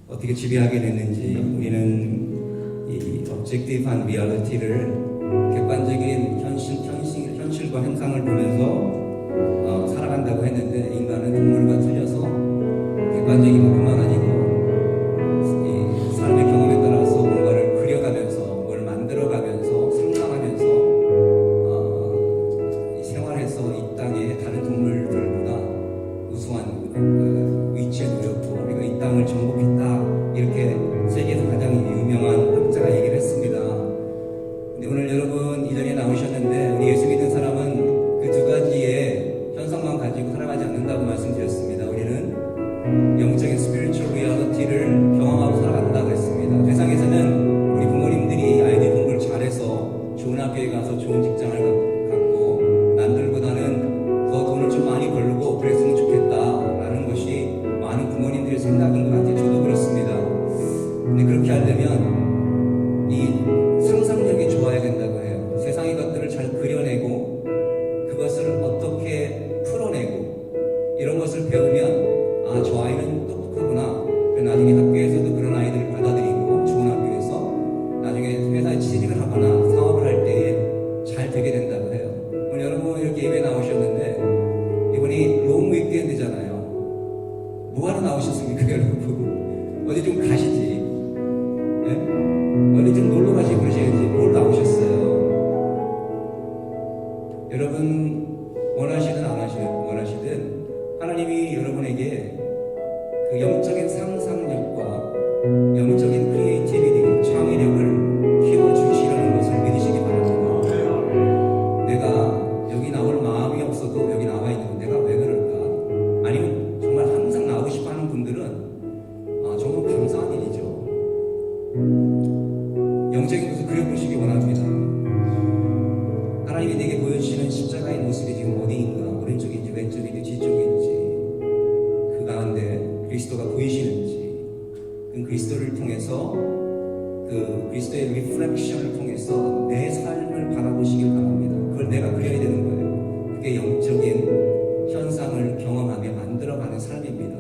어떻게 지배하게 됐는지 우리는 이 objective한 리얼리티를 객관적인 현실과 현상을 보면서 살아간다고 했는데 인간은 동물과 틀려서 객관적인 것뿐만 아니고 이 삶의 경험에 따라서 뭔가를 그려가면서 뭘 만들어가면서 상상하면서 생활해서 이 땅에 다른 동물들보다 우수한 위치에 놓였고 우리가 이 땅을 정복했다 이렇게 세계에서 가장 유명한 학자가 얘기를 했습니다. 근데 오늘 여러분 이전에 나오셨는데 우리 예수 믿는 사람은 그 두 가지의 현상만 가지고 살아가지 않는다고 말씀드렸습니다. 우리는 영적인 spiritual reality를 경험하고 살아간다고 했습니다. 세상에서는 우리 부모님들이 아이들 공부를 잘해서 좋은 학교에 가서 좋은 직장을 갖고 남들보다는 더 돈을 좀 많이 벌고 그랬으면 좋겠다라는 것이 많은 부모님들의 생각인 것 같아요. 저도 그렇습니다. 근데 그렇게 하려면 이 상상력이 좋아야 된다고 해요. 세상의 것들을 잘 그려내고 그것을 어떻게 풀어내고 이런 것을 배우면 저 아이는 똑똑하구나. 나중에 학교에서도 그런 아이들을 받아들이고 좋은 학교에서 나중에 회사에 취직을 하거나 사업을 할 때에 잘 되게 된다고 해요. 오늘 여러분 이렇게 예배 나오셨는데 이번이 롱 위크엔드잖아요. 뭐하러 나오셨습니까 여러분? 어디 좀 가시지. 네? 어디 좀 놀러 가시고 그러셔야지. 뭘 나오셨어요? 여러분 원하시든 안 원하시든 하나님이 여러분에게 그 영적인 상상력과 영적인 크리에이티비티, 창의력을 키워주시라는 것을 믿으시기 바랍니다. 내가 여기 나올 마음이 없어도 여기 나와 있는 내가 왜 그럴까? 아니면 정말 항상 나오고 싶어 하는 분들은 정말 감사한 일이죠. 영적인 것을 그려보시기 원합니다. 하나님이 내게 보여주시는 십자가의 모습이 지금 어디인가? 그리스도의 리프렉션을 통해서 내 삶을 바라보시길 바랍니다. 그걸 내가 그려야 되는 거예요. 그게 영적인 현상을 경험하며 만들어가는 삶입니다.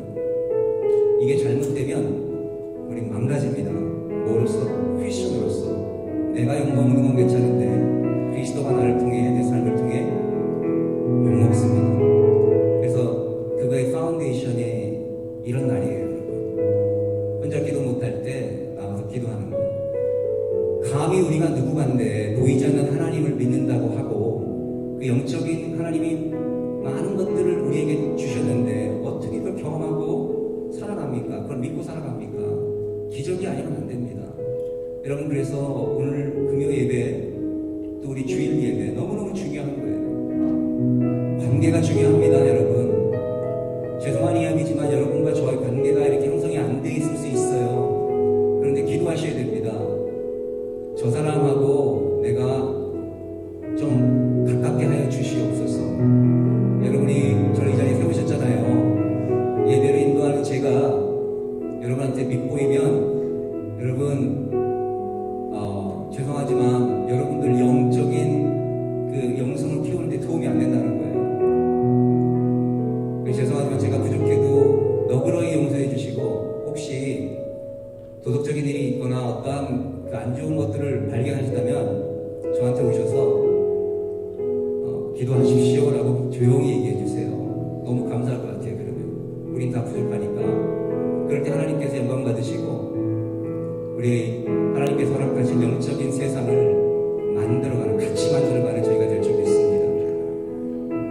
이게 잘못되면 우리 망가집니다. 뭐로서? 크리스천으로서. 내가 욕먹는 건 괜찮은데 그리스도가 나를 통해, 내 삶을 통해 욕먹습니다. 그래서 그거의 파운데이션이 이런 날이에요, 여러분. 혼자 기도 못할 때 나와서 기도하는 거. 감히 우리가 누구간데 보이지 않는 하나님을 믿는다고 하고 그 영적인 하나님이 많은 것들을 우리에게 주셨는데 어떻게 그걸 경험하고 살아갑니까? 그걸 믿고 살아갑니까? 기적이 아니면 안 됩니다. 여러분, 그래서 오늘 금요 예배 또 우리 주일 예배 너무너무 중요한 거예요. 관계가 중요합니다, 여러분. 죄송한 이야기지만 여러분과 저의 관계가 이렇게 형성이 안 돼 있을 수 있어요. 그런데 기도하셔야 됩니다. 저 사람하고 내가 좀 가깝게 하여 주시옵소서. 여러분이 저를 이 자리에 세우셨잖아요. 예배를 인도하는 제가 여러분한테 밉보이면 여러분 죄송하지만 여러분들 영적인 그 영성을 키우는데 도움이 안 된다는 거예요. 죄송하지만 제가 부족해도 너그러이 용서해 주시고 혹시 도덕적인 일이 있거나 어떠한 그 안 좋은 것들을 발견하시다면 저한테 오셔서 기도하십시오라고 조용히 얘기해 주세요. 너무 감사할 것 같아요. 그러면 우린 다 부족하니까. 그럴 때 하나님께서 영광 받으시고 우리 하나님께서 허락하신 영적인 세상을 만들어가는, 같이 만들어가는 저희가 될 줄 믿습니다.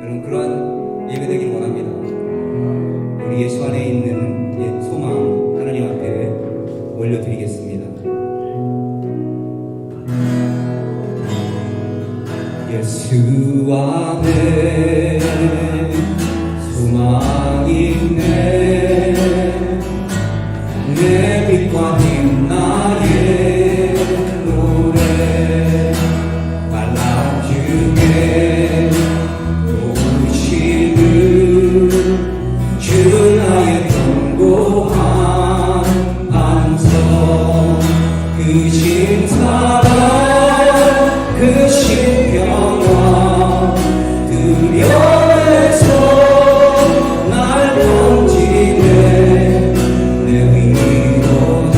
여러분, 그러한 예배 되길 원합니다. 우리 예수 안에 있는 소망 하나님 앞에 올려드리겠습니다. 예수 안에 소망이 있네. 내 빛과 힘 나의 노래 바람 중에 오시는 주 나의 견고한 반석. 그 신사랑 그 신병과 두려움에서 날 던지네. 내 위로다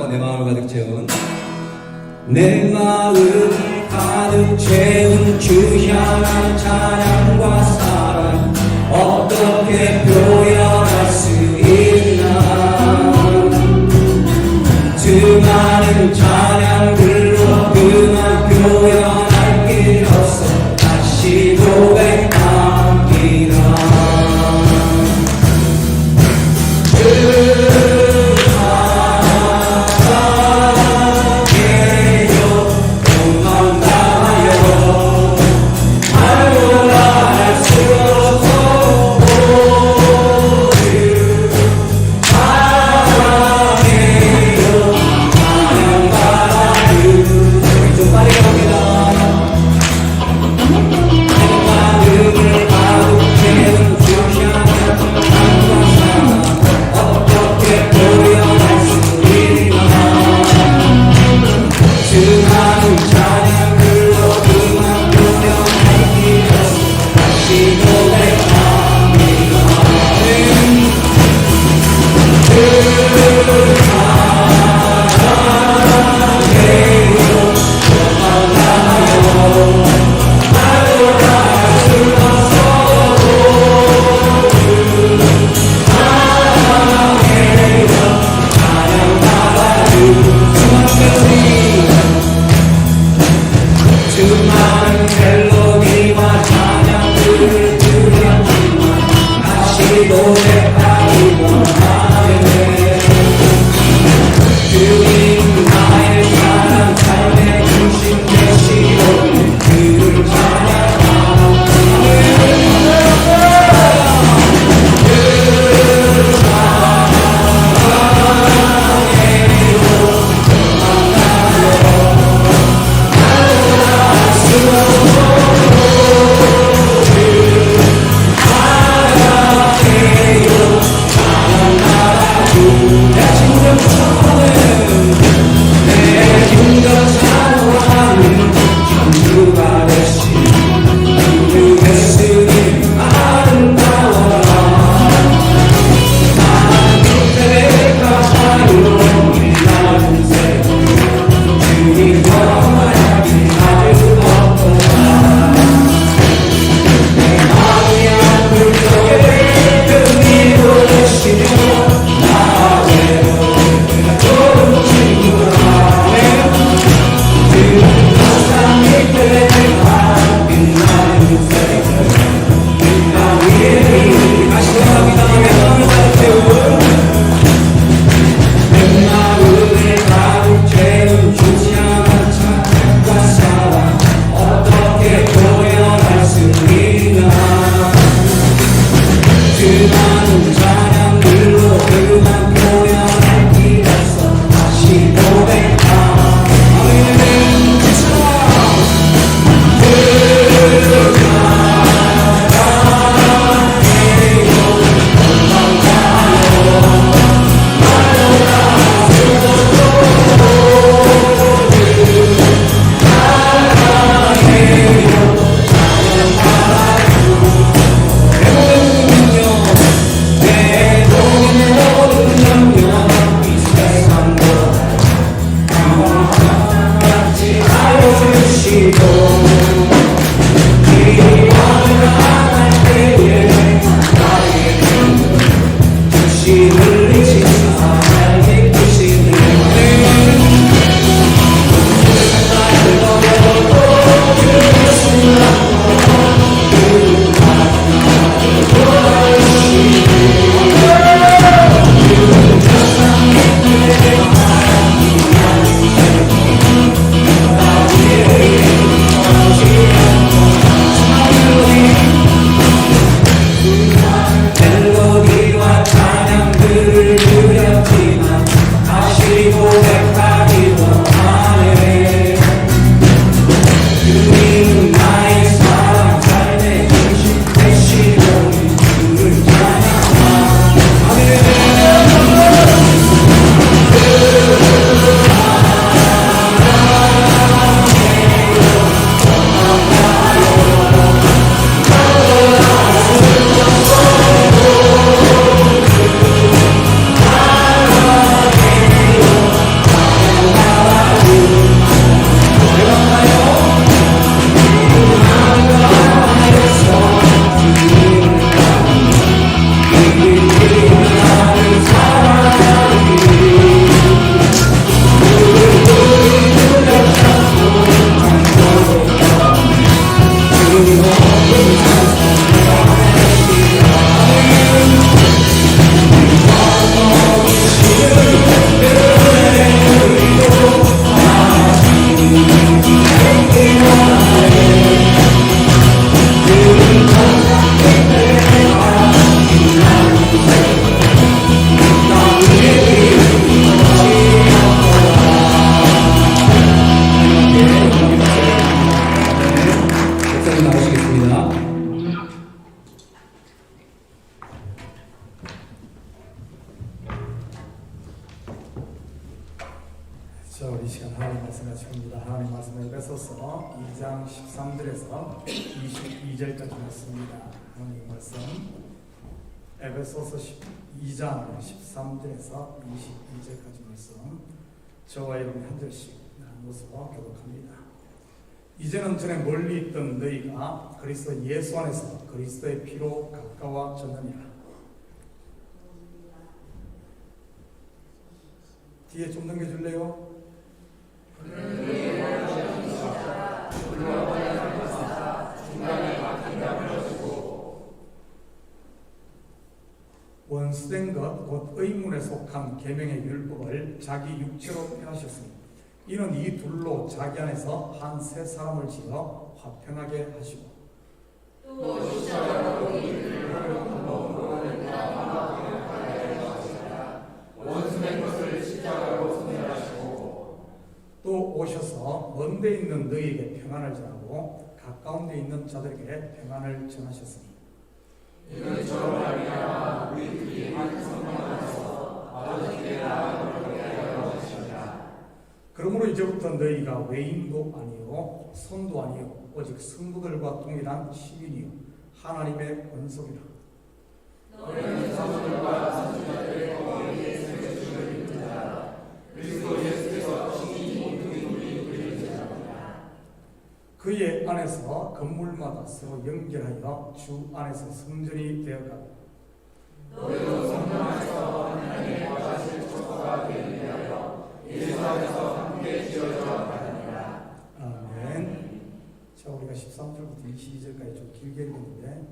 내 마음을 가득 채운 내 마음을 가득 채운 주 향한 찬양과 사랑 어떻게 표현할 수 있나 수많은 찬양들로 그만 표현할 길 없어 다시 고백합니다 자, 우리 시간 하나님 말씀 같이 봅니다. 하나님 말씀 에베소서 2장 13절에서 22절까지 말씀입니다. 하나님 말씀 에베소서 2장 13절에서 22절까지 말씀 저와 여러분이 한 절씩 나누어서 교독합니다. 이제는 전에 멀리 있던 너희가 그리스도 예수 안에서 그리스도의 피로 가까워졌느니라. 뒤에 좀 넘겨줄래요? 원수된 것 곧 의문에 속한 계명의 율법을 자기 육체로 폐하셨으니 이는 이 둘로 자기 안에서 한 새 사람을 지어 화평하게 하시고 또 십자가로 이들을 한번으로 원수된 것을 십자가로 소멸하시고 또 오셔서 먼 데 있는 너희에게 평안을 전하고 가까운 데 있는 자들에게 평안을 전하셨으니 이는 저로 말미암아 우리들이 한 성령 안에서 아버지께 나아가게 하려 하십니다. 그러므로 이제부터 너희가 외인도 아니요 손도 아니요 오직 성도들과 동일한 시민이요 하나님의 권속이라. 너희는 성도들과 선지자들의 거기에 세워주심을 입는 자라. 그리스도 예수께서 친히 모퉁이 돌린 그리스도입니다. 그의 안에서 건물마다 서로 연결하여 주 안에서 성전이 되어가고 너희도 성령 안에서 하나님의 거하실 촉구가 되기 위하여 예수 안에서 함께 지어져 가느니라. 아멘. 자, 우리가 13절부터 22절까지 좀 길게 읽었는데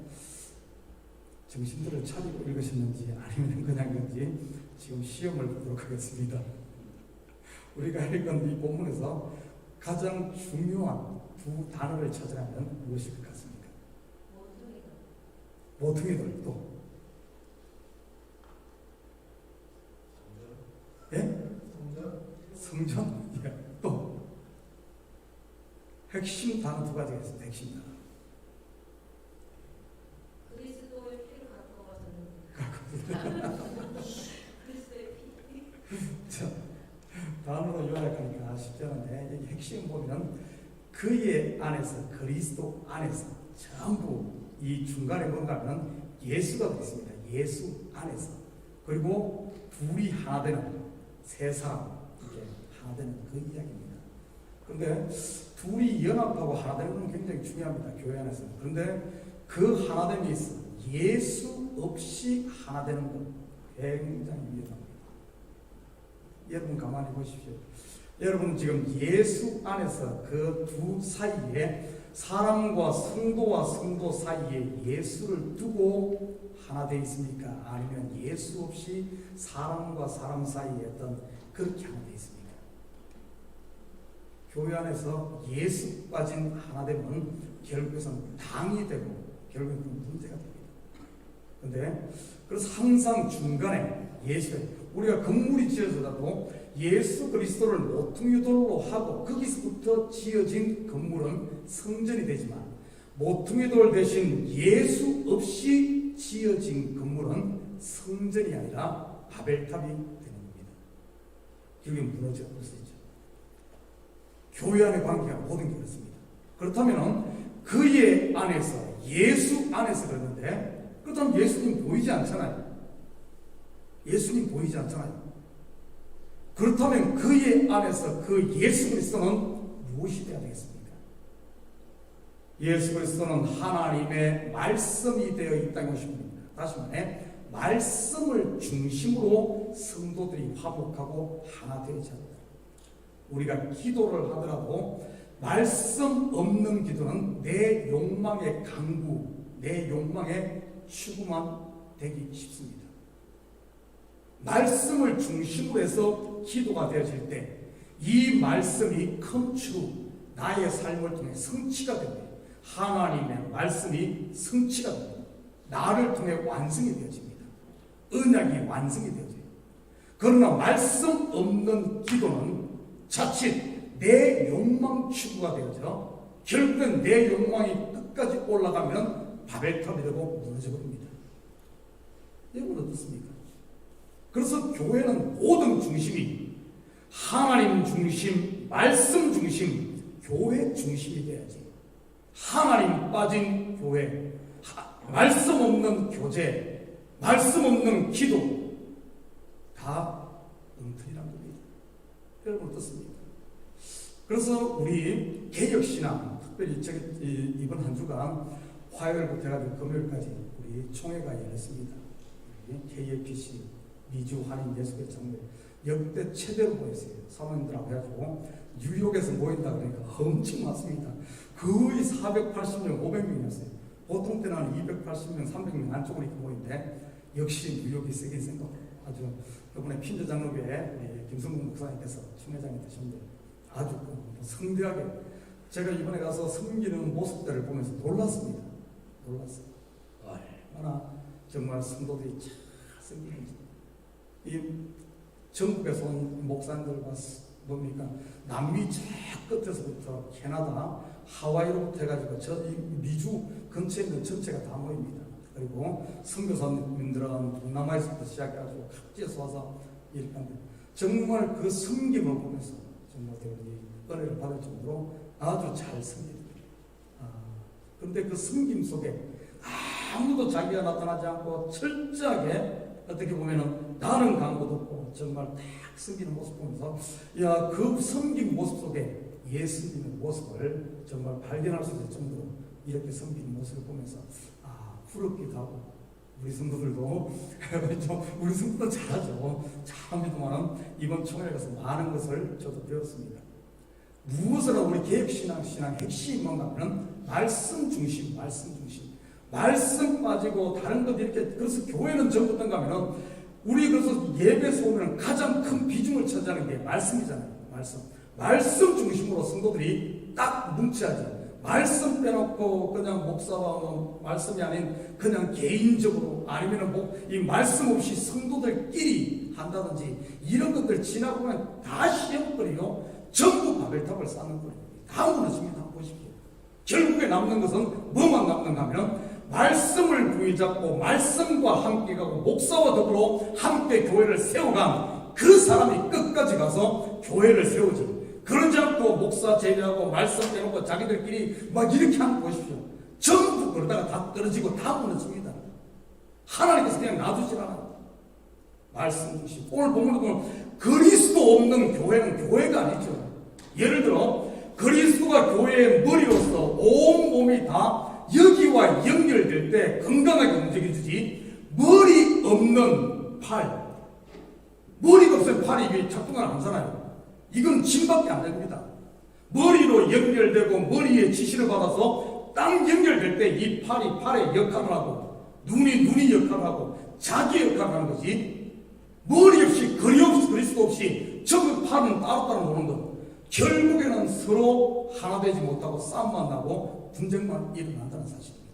정신들을 차리고 읽으셨는지 아니면 그냥 건지 지금 시험을 보도록 하겠습니다. 우리가 읽은 이 본문에서 가장 중요한 두 단어를 찾으라면 무엇일 것 같습니까? 모퉁이들. 또 예? 성전? 예. 또 핵심 단어 두 가지가 있습니다. 핵심 단어. 그리스도의 피를 가까워서는 그리스도의 피. 자, 단어로 요약하니까 쉽지 않은데 여기 핵심 보면 그의 안에서 그리스도 안에서 전부 이 중간에 뭔가 하면 예수가 있습니다. 예수 안에서. 그리고 둘이 하나 되는 세 사람 이렇게 하나 되는 그 이야기입니다. 그런데 둘이 연합하고 하나 되는 건 굉장히 중요합니다. 교회 안에서. 그런데 그 하나됨이 있어. 예수 없이 하나 되는 건 굉장히 위험합니다. 여러분 가만히 보십시오. 여러분 지금 예수 안에서 그 두 사이에 사람과 성도와 성도 사이에 예수를 두고 하나 되어 있습니까? 아니면 예수 없이 사람과 사람 사이에 어떤 그렇게 하나 되어 있습니까? 교회 안에서 예수 빠진 하나 되면 결국에는 당이 되고 결국에는 문제가 됩니다. 그런데 그래서 항상 중간에 예수, 우리가 건물이 지어져도 예수 그리스도를 모퉁이돌로 하고 거기서부터 지어진 건물은 성전이 되지만 모퉁이돌 대신 예수 없이 지어진 건물은 성전이 아니라 바벨탑이 되는 겁니다. 결국에 무너져 볼 수 있죠. 교회 안의 관계가 모든 게 그렇습니다. 그렇다면 그의 안에서 예수 안에서 그러는데 그렇다면 예수님 보이지 않잖아요. 예수님 보이지 않잖아요. 그렇다면 그의 안에서 그 예수 그리스도는 무엇이 되어야 되겠습니까? 예수 그리스도는 하나님의 말씀이 되어 있다는 것입니다. 다시 말해 말씀을 중심으로 성도들이 화목하고 하나 되어야 합니다. 우리가 기도를 하더라도 말씀 없는 기도는 내 욕망의 강구, 내 욕망의 추구만 되기 쉽습니다. 말씀을 중심으로 해서 기도가 되어질 때 이 말씀이 컴추 나의 삶을 통해 성취가 됩니다. 하나님의 말씀이 성취가 됩니다. 나를 통해 완성이 되어집니다. 언약이 완성이 되어져요. 그러나 말씀 없는 기도는 자칫 내 욕망 추구가 되어져 결국엔 내 욕망이 끝까지 올라가면 바벨탑이 되고 무너져버립니다. 여러분 어떻습니까? 그래서 교회는 모든 중심이 하나님 중심, 말씀 중심, 교회 중심이 돼야지. 하나님 빠진 교회, 말씀 없는 교제, 말씀 없는 기도, 다 엉터리란 겁니다. 여러분 어떻습니까? 그래서 우리 개혁신앙, 특별히 이번 한 주간 화요일부터 해가지고 금요일까지 우리 총회가 열렸습니다. KFC 미주 한인 예수교 장로 역대 최대로 모였어요. 사모님들하고 해가지고 뉴욕에서 모인다 그러니까 엄청 많습니다. 거의 480명, 500명이었어요. 보통 때는 280명, 300명 안쪽으로 이렇게 모인데 역시 뉴욕이 세긴 센 거. 아주 이번에 핀드 장로교회 김성국 목사님께서 총회장이 되셨는데 아주 성대하게 제가 이번에 가서 섬기는 모습들을 보면서 놀랐습니다. 놀랐어요. 얼마나 정말 성도들이 잘 섬기는지. 이 전국에서 온 목사님들과 뭡니까? 남미 저 끝에서부터 캐나다, 하와이로부터 해가지고 이 미주 근처에 있는 전체가 다 모입니다. 그리고 선교사님들은 동남아에서부터 시작해가지고 각지에서 와서 이렇게 하는데 정말 그 섬김을 보면서 정말 여러분이 은혜를 받을 정도로 아주 잘 섬깁니다. 그런데 그 섬김 속에 아무도 자기가 나타나지 않고 철저하게 어떻게 보면은 다른 광고도 없고 정말 딱 섬기는 모습 보면서 야, 그 섬긴 모습 속에 예수님의 모습을 정말 발견할 수 있을 정도로 이렇게 섬기는 모습을 보면서 부럽기도 하고 우리 성도들도 우리 성도도 잘하죠. 잘합니다만 이번 총회에 가서 많은 것을 저도 배웠습니다. 무엇으로 우리 개혁신앙 핵심이 뭔가 하면 말씀 중심, 말씀 중심. 말씀 빠지고 다른 것 이렇게 그래서 교회는 전부 어떤가 하면은 우리 그래서 예배에서 오면 가장 큰 비중을 차지하는 게 말씀이잖아요. 말씀 중심으로 성도들이 딱 뭉쳐야지. 말씀 빼놓고 그냥 목사와 뭐 말씀이 아닌 그냥 개인적으로 아니면은 뭐 이 말씀 없이 성도들끼리 한다든지 이런 것들 지나고 보면 다 시험거리요. 전부 바벨탑을 쌓는 거예요. 다 무너집니다. 보십시오. 결국에 남는 것은 뭐만 남는가 하면 말씀을 부여잡고 말씀과 함께 가고 목사와 더불어 함께 교회를 세워간 그 사람이 끝까지 가서 교회를 세우지. 그러지 않고 목사 제외하고 말씀 빼놓고 자기들끼리 막 이렇게 하는 거 보십시오. 전부 그러다가 다 떨어지고 다 무너집니다. 하나님께서 그냥 놔두질 않아요. 말씀 주시고 오늘 본문도 보면 그리스도 없는 교회는 교회가 아니죠. 예를 들어 그리스도가 교회의 머리로서 온 몸이 다 여기와 연결될 때 건강하게 움직여주지 머리 없는 팔, 머리가 없으면 팔이 이게 작동을 안 하잖아요. 이건 짐밖에 안 됩니다. 머리로 연결되고 머리에 지시를 받아서 딱 연결될 때 이 팔이 팔의 역할을 하고 눈이 역할을 하고 자기 역할을 하는 거지 머리 없이 그리스도 없이 전부 팔은 따로따로 노는 것. 결국에는 서로 하나 되지 못하고 싸움만 나고 분쟁만 일어난다는 사실입니다.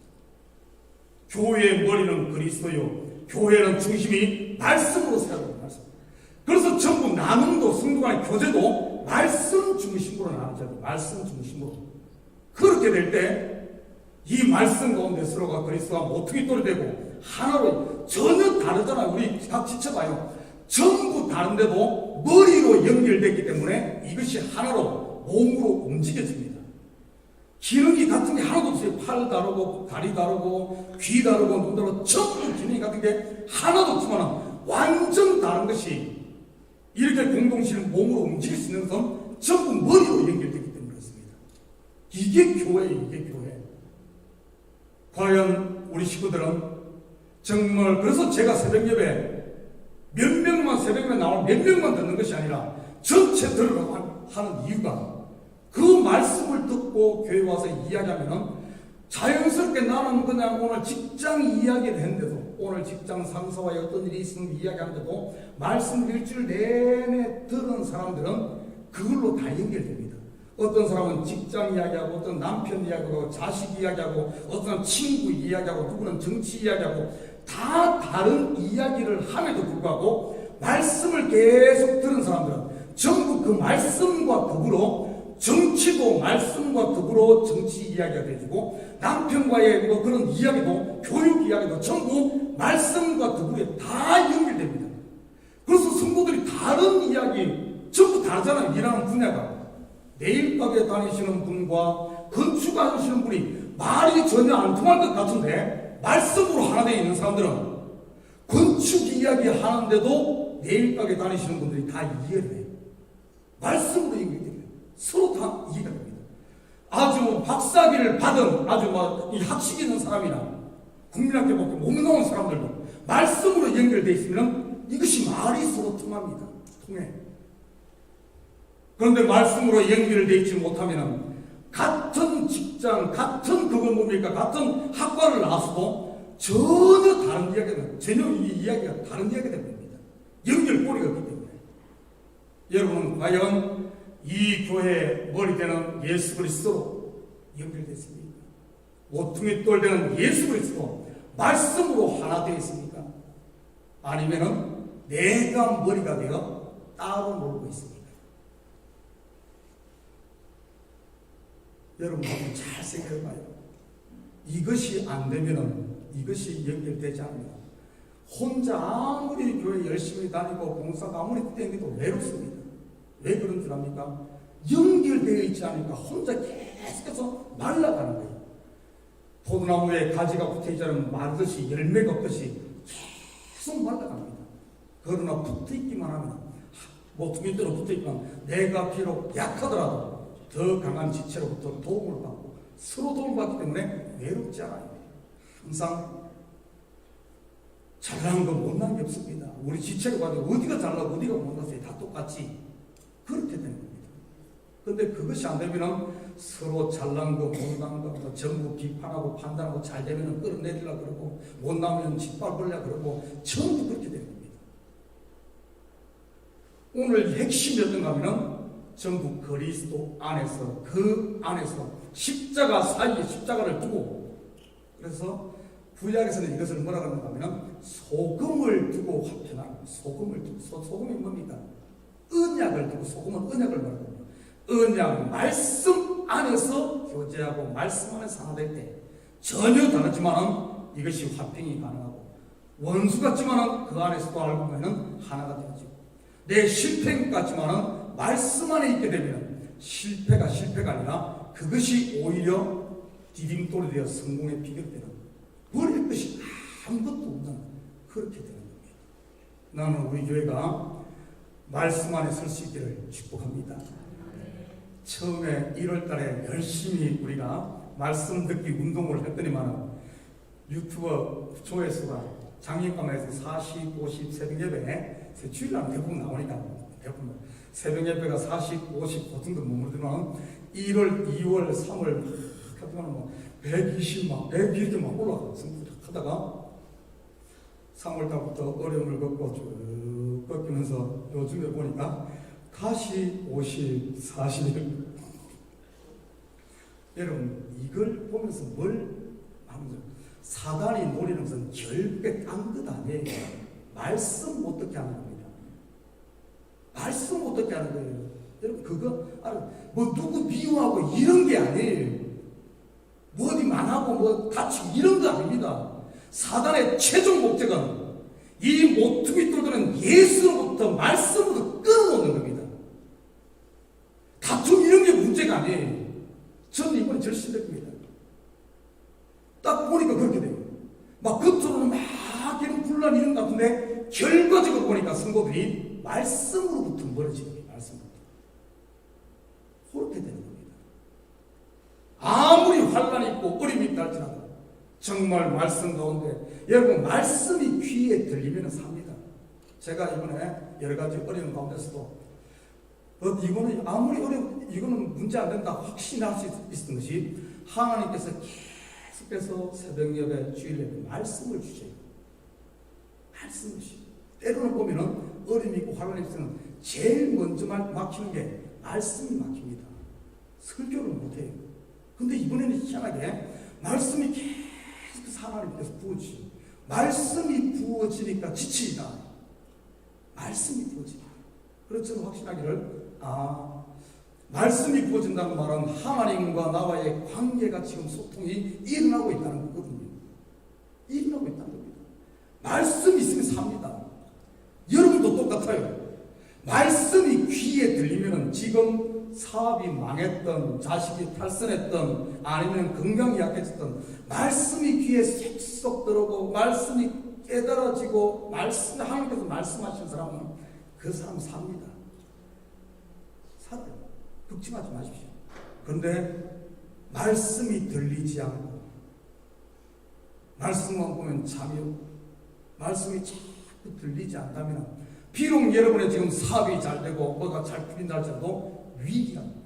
교회의 머리는 그리스도요. 교회는 중심이 말씀으로 세워야 됩니다. 말씀. 그래서 전부 나눔도 성도 간의 교제도 말씀 중심으로 나눠져야 돼요. 말씀 중심으로. 그렇게 될 때 이 말씀 가운데 서로가 그리스도와 모퉁이 돌이 되고 하나로 전혀 다르잖아요. 우리 다 지쳐봐요. 전부 다른데도 머리로 연결됐기 때문에 이것이 하나로 몸으로 움직여집니다. 기능이 같은 게 하나도 없어요. 팔 다르고 다리 다르고 귀 다르고 눈 다르고 전부 기능이 같은 게 하나도 없지만 완전 다른 것이 이렇게 공동체를 몸으로 움직일 수 있는 것은 전부 머리로 연결되기 때문에 그렇습니다. 이게 교회예요. 이게 교회. 과연 우리 식구들은 정말 그래서 제가 새벽 예배 몇 명만 새벽에 나오면 몇 명만 듣는 것이 아니라 전체 들으라고 하는 이유가 그 말씀을 듣고 교회 와서 이야기하면은 자연스럽게 나는 그냥 오늘 직장 이야기를 했는데도 오늘 직장 상사와의 어떤 일이 있으면 이야기하는데도 말씀 일주일 내내 들은 사람들은 그걸로 다 연결됩니다. 어떤 사람은 직장 이야기하고 어떤 남편 이야기하고 자식 이야기하고 어떤 친구 이야기하고 누구는 정치 이야기하고 다 다른 이야기를 함에도 불구하고 말씀을 계속 들은 사람들은 전부 그 말씀과 더불어 정치도 말씀과 더불어 정치 이야기가 되고 남편과의 뭐 그런 이야기도 교육 이야기도 전부 말씀과 더불어 다 연결됩니다. 그래서 성도들이 다른 이야기 전부 다르잖아요. 일하는 분야가. 네일 가게 다니시는 분과 건축하시는 분이 말이 전혀 안 통할 것 같은데 말씀으로 하나 되어 있는 사람들은 건축 이야기 하는데도 네일 가게 다니시는 분들이 다 이해를 해요. 말씀으로 연결이 돼요. 서로 다 이해가 됩니다. 아주 박사학위를 받은 아주 이 학식 있는 사람이나 국민학교밖에 못 나온 사람들도 말씀으로 연결되어 있으면 이것이 말이 서로 통합니다. 통해. 그런데 말씀으로 연결되어 있지 못하면 같은 직장, 같은 그걸 뭡니까? 같은 학과를 나와서도 전혀 다른 이야기가 됩니다. 전혀 이 이야기가 다른 이야기가 됩니다. 연결고리가 없기 때문에. 여러분은 과연 이 교회의 머리 되는 예수 그리스도로 연결됐습니까? 모퉁이 돌 되는 예수 그리스도 말씀으로 하나 되어 있습니까? 아니면은 내가 머리가 되어 따로 놀고 있습니까? 여러분 한번 잘 생각해봐요. 이것이 안 되면은 이것이 연결되지 않습니다. 혼자 아무리 교회 열심히 다니고 봉사가 아무리 땡겨도 외롭습니다. 왜 그런 줄 압니까? 연결되어 있지 않으니까 혼자 계속해서 말라가는 거예요. 포도나무에 가지가 붙어있지 않으면 마르듯이 열매가 없듯이 계속 말라갑니다. 그러나 붙어있기만 하면 모퉁이대로 붙어있기만 내가 비록 약하더라도 더 강한 지체로부터 도움을 받고 서로 도움을 받기 때문에 외롭지 않아요. 항상 잘난 거 못난 게 없습니다. 우리 지체를 가지고 어디가 잘나고 어디가 못나서 다 똑같이 그렇게 되는 겁니다. 근데 그것이 안 되면은 서로 잘난 거 못난 거 전부 비판하고 판단하고 잘 되면은 끌어내리려고 그러고 못 나오면 짓밟으려고 그러고 전부 그렇게 되는 겁니다. 오늘 핵심이 어떤가 하면은 전부 그리스도 안에서 그 안에서 십자가 사이에 십자가를 두고 그래서 구약에서는 이것을 뭐라 그러는가 하면 소금을 두고 화평하는 소금을 두고 소금이 뭡니까? 언약을 두고 소금은 언약을 말합니다. 언약 말씀 안에서 교제하고 말씀 안에서 하나 될 때 전혀 다르지만은 이것이 화평이 가능하고 원수 같지만은 그 안에서도 알고 보면은 하나가 되어지고 내 실패 같지만은 말씀 안에 있게 되면 실패가 아니라 그것이 오히려 디딤돌이 되어 성공의 비결되는 버릴 것이 아무것도 없는 그렇게 되는 겁니다. 나는 우리 교회가 말씀 안에 설 수 있기를 축복합니다. 처음에 1월 달에 열심히 우리가 말씀 듣기 운동을 했더니만 유튜버 조회수가 장인감에서 40, 50 새벽 예배에 주일날 대부분 나오니까 대부분 새벽 예배가 40, 50 그 정도 머무르더만 1월, 2월, 3월 하더만 120만, 100 이렇게 막 올라가고 하다가 3월달부터 어려움을 겪고 쭉 꺾이면서 요즘에 보니까 다시 50, 40 여러분 이걸 보면서 뭘 하면 사단이 노리는 것은 결국에 딴 것 아니에요. 말씀 어떻게 하는 겁니다. 말씀 어떻게 하는 거예요. 여러분 그거 뭐 누구 미워하고 이런 게 아니에요. 뭐 어디 망하고 뭐 다치고 이런 거 아닙니다. 사단의 최종 목적은 이 모퉁이 돌들은 예수로부터 말씀으로 끊어놓는 겁니다. 다툼 이런 게 문제가 아니에요. 저는 이번에 절실했습니다. 딱 보니까 그렇게 돼요. 막 겉으로는 막 이런 분란 이런 것 같은데 결과적으로 보니까 성도들이 말씀으로부터 멀어지는 거예요. 말씀으로부터. 그렇게 되는 겁니다. 아무리 환란이 있고 어림이 있다 할지라도 정말 말씀 가운데 여러분 말씀이 귀에 들리면 삽니다. 제가 이번에 여러 가지 어려운 가운데서도 이거는 아무리 이거는 문제 안 된다 확신할 수 있었던 것이 하나님께서 계속해서 새벽 예배, 주일 예배 말씀을 주셔요. 말씀을 주셔요. 때로는 보면은 어려움이 있고 환란이 있으면 제일 먼저 막히는 게 말씀이 막힙니다. 설교를 못해요. 근데 이번에는 희한하게 말씀이 계속해서 하나님께서 부어주시고 말씀이 부어지니까 지치다. 말씀이 부어지니까. 그렇죠. 확신하기를 말씀이 부어진다는 말은 하나님과 나와의 관계가 지금 소통이 일어나고 있다는 거거든요. 일어나고 있다는 겁니다. 말씀이 있으면 삽니다. 여러분도 똑같아요. 말씀이 귀에 들리면은 지금 사업이 망했던, 자식이 탈선했던, 아니면 건강이 약해졌던, 말씀이 귀에 쏙쏙 들어오고 말씀이 깨달아지고 하나님께서 말씀하신 사람은 그 사람 삽니다. 살아요. 걱정하지 마십시오. 그런데 말씀이 들리지 않고 말씀만 보면 잠이 오고 말씀이 자꾸 들리지 않다면 비록 여러분의 지금 사업이 잘 되고 뭐가 잘 풀린다 할지라도 위기랍니다.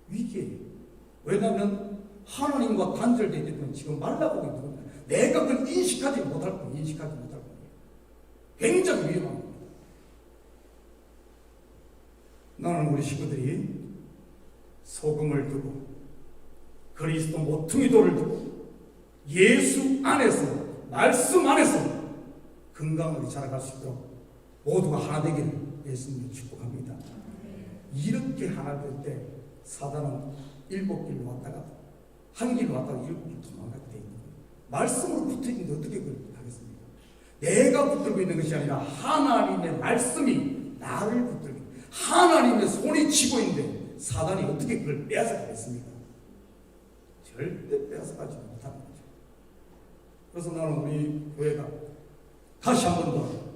위기예요. 왜냐하면 하나님과 단절되어 있기 때문에 지금 말라보고 있는 겁니다. 내가 그걸 인식하지 못할 뿐. 굉장히 위험한 겁니다. 나는 우리 식구들이 소금을 두고 그리스도 모퉁이 돌을 두고 예수 안에서, 말씀 안에서 건강하게 자라갈 수 있도록 모두가 하나 되기를 예수님이 축복합니다. 이렇게 하나 될 때 사단은 7길로 왔다가 한 길로 왔다가 7길로 도망가게 되어 있는 거예요. 말씀으로 붙어있는데 어떻게 그걸 하겠습니까? 내가 붙들고 있는 것이 아니라 하나님의 말씀이 나를 붙들고 있는, 하나님의 손이 쥐고 있는데 사단이 어떻게 그걸 빼앗아가겠습니까? 절대 빼앗아가지 못하는 거죠. 그래서 나는 우리 교회가 다시 한 번 더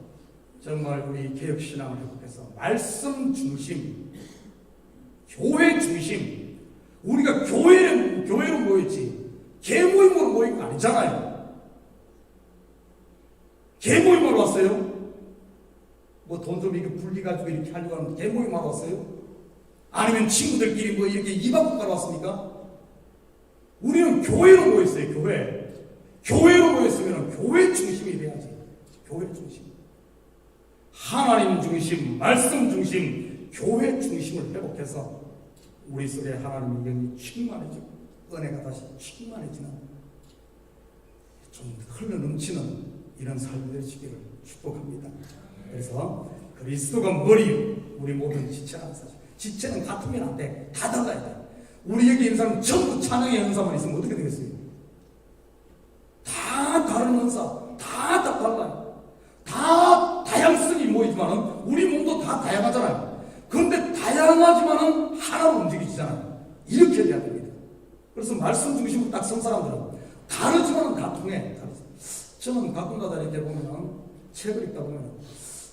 정말 우리 개혁신앙을 회복해서 말씀 중심, 교회 중심, 우리가 교회로 모였지 개모임으로 모인 거 아니잖아요. 개모임으로 왔어요? 뭐 돈 좀 이렇게 불리가지고 이렇게 하려고 하는 개모임으로 왔어요? 아니면 친구들끼리 뭐 이렇게 입학하러 왔습니까? 우리는 교회로 모였어요. 교회로 모였으면 교회 중심이 돼야지. 교회 중심, 하나님 중심, 말씀 중심, 교회 중심을 회복해서 우리 속에 하나님의 영이 충만해지고 은혜가 다시 충만해지는, 좀 흘러넘치는 이런 삶이 되시기를 축복합니다. 그래서 그리스도가 머리요, 우리 모든 지체라는 사실. 지체는 같으면 안 돼. 다 달라야 돼. 우리 여기 있는 사람 전부 찬양의 은사만 있으면 어떻게 되겠어요? 다 다른 은사, 다 달라요. 다 다양성이 모이지만은 우리 몸도 다 다양하잖아요. 그런데 다양하지만은 하나로 움직이잖아요. 이렇게 돼야 됩니다. 그래서 말씀 중심으로 딱 선 사람들은 다르지만은 다 통해. 저는 가끔가다 이렇게 보면은 책을 읽다 보면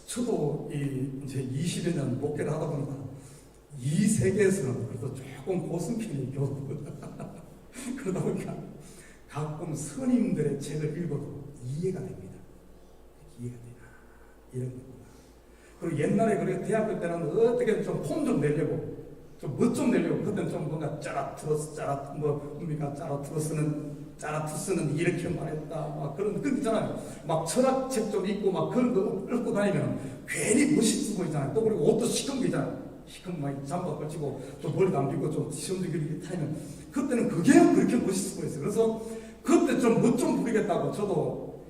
저도 이제 20여 년 목회를 하다 보니까 이 세계에서는 그래도 조금 고승필이 교도 그러다 보니까 가끔 스님들의 책을 읽어도 이해가 됩니다. 이해가 되나 이런 겁니다. 그리고 옛날에 그래 대학교 때는 어떻게든 좀 폼 좀 내려고 좀 멋 좀 내려고 그때는 좀 뭔가 짜라투스는 이렇게 말했다 막 그런 거 있잖아요. 막 철학책 좀 읽고 막 그런 거 읽고 다니면 괜히 멋있어 보이잖아요. 또 그리고 옷도 시큼 보이잖아요. 시큼 막 잠바 걸치고 또 머리도 안 빗고 좀 시험지기를 타면 그때는 그게 그렇게 멋있어 보였어요. 그래서 그때 좀 멋 좀 부리겠다고 저도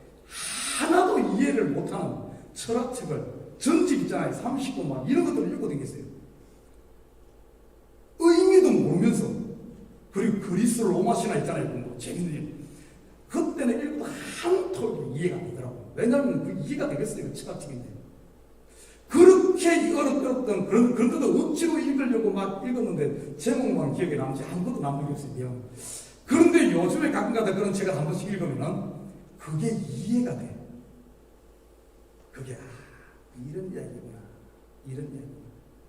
하나도 이해를 못하는 철학책을 전집 있잖아요. 30권 막 이런 것들을 읽고 다녔어요. 의미도 모르면서. 그리고 그리스 로마 신화 있잖아요. 뭐 재밌는 일. 그때는 읽고 한 톨도 이해가 안 되더라고요. 왜냐하면 그 이해가 되겠어요. 그 철학책인데. 그렇게 어렵던 그런 것도 억지로 읽으려고 막 읽었는데 제목만 기억에 남지 아무것도 남는 게 없어요. 그런데 요즘에 가끔가다 그런 책을 한 번씩 읽으면 그게 이해가 돼. 그게 이런 이야기구나. 이런 이야기구나.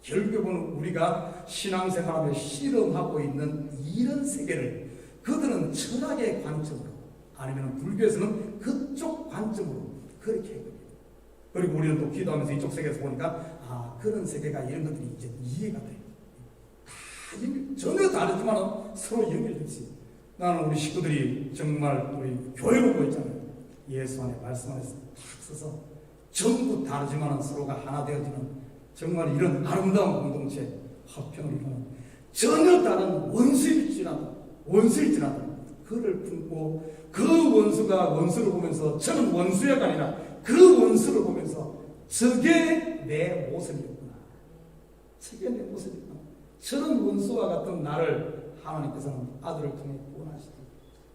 결국은 우리가 신앙생활하며 실험하고 있는 이런 세계를 그들은 철학의 관점으로 아니면 불교에서는 그쪽 관점으로 그렇게 해요. 그리고 우리는 또 기도하면서 이쪽 세계에서 보니까 그런 세계가 이런 것들이 이제 이해가 돼. 다 전혀 다르지만 서로 연결되어 있어요. 나는 우리 식구들이 정말 우리 교회로 보였잖아요. 예수 안에 말씀 안에서 딱 서서 전부 다르지만 서로가 하나 되어지는 정말 이런 아름다운 공동체 화평을 이루는 전혀 다른 원수일지라도 그를 품고 그 원수가 원수를 보면서 저는 원수야가 아니라 그 원수를 보면서 저게 내 모습이었구나. 저게 내 모습이었구나. 저런 원수와 같은 나를 하나님께서는 아들을 통해 구원하시고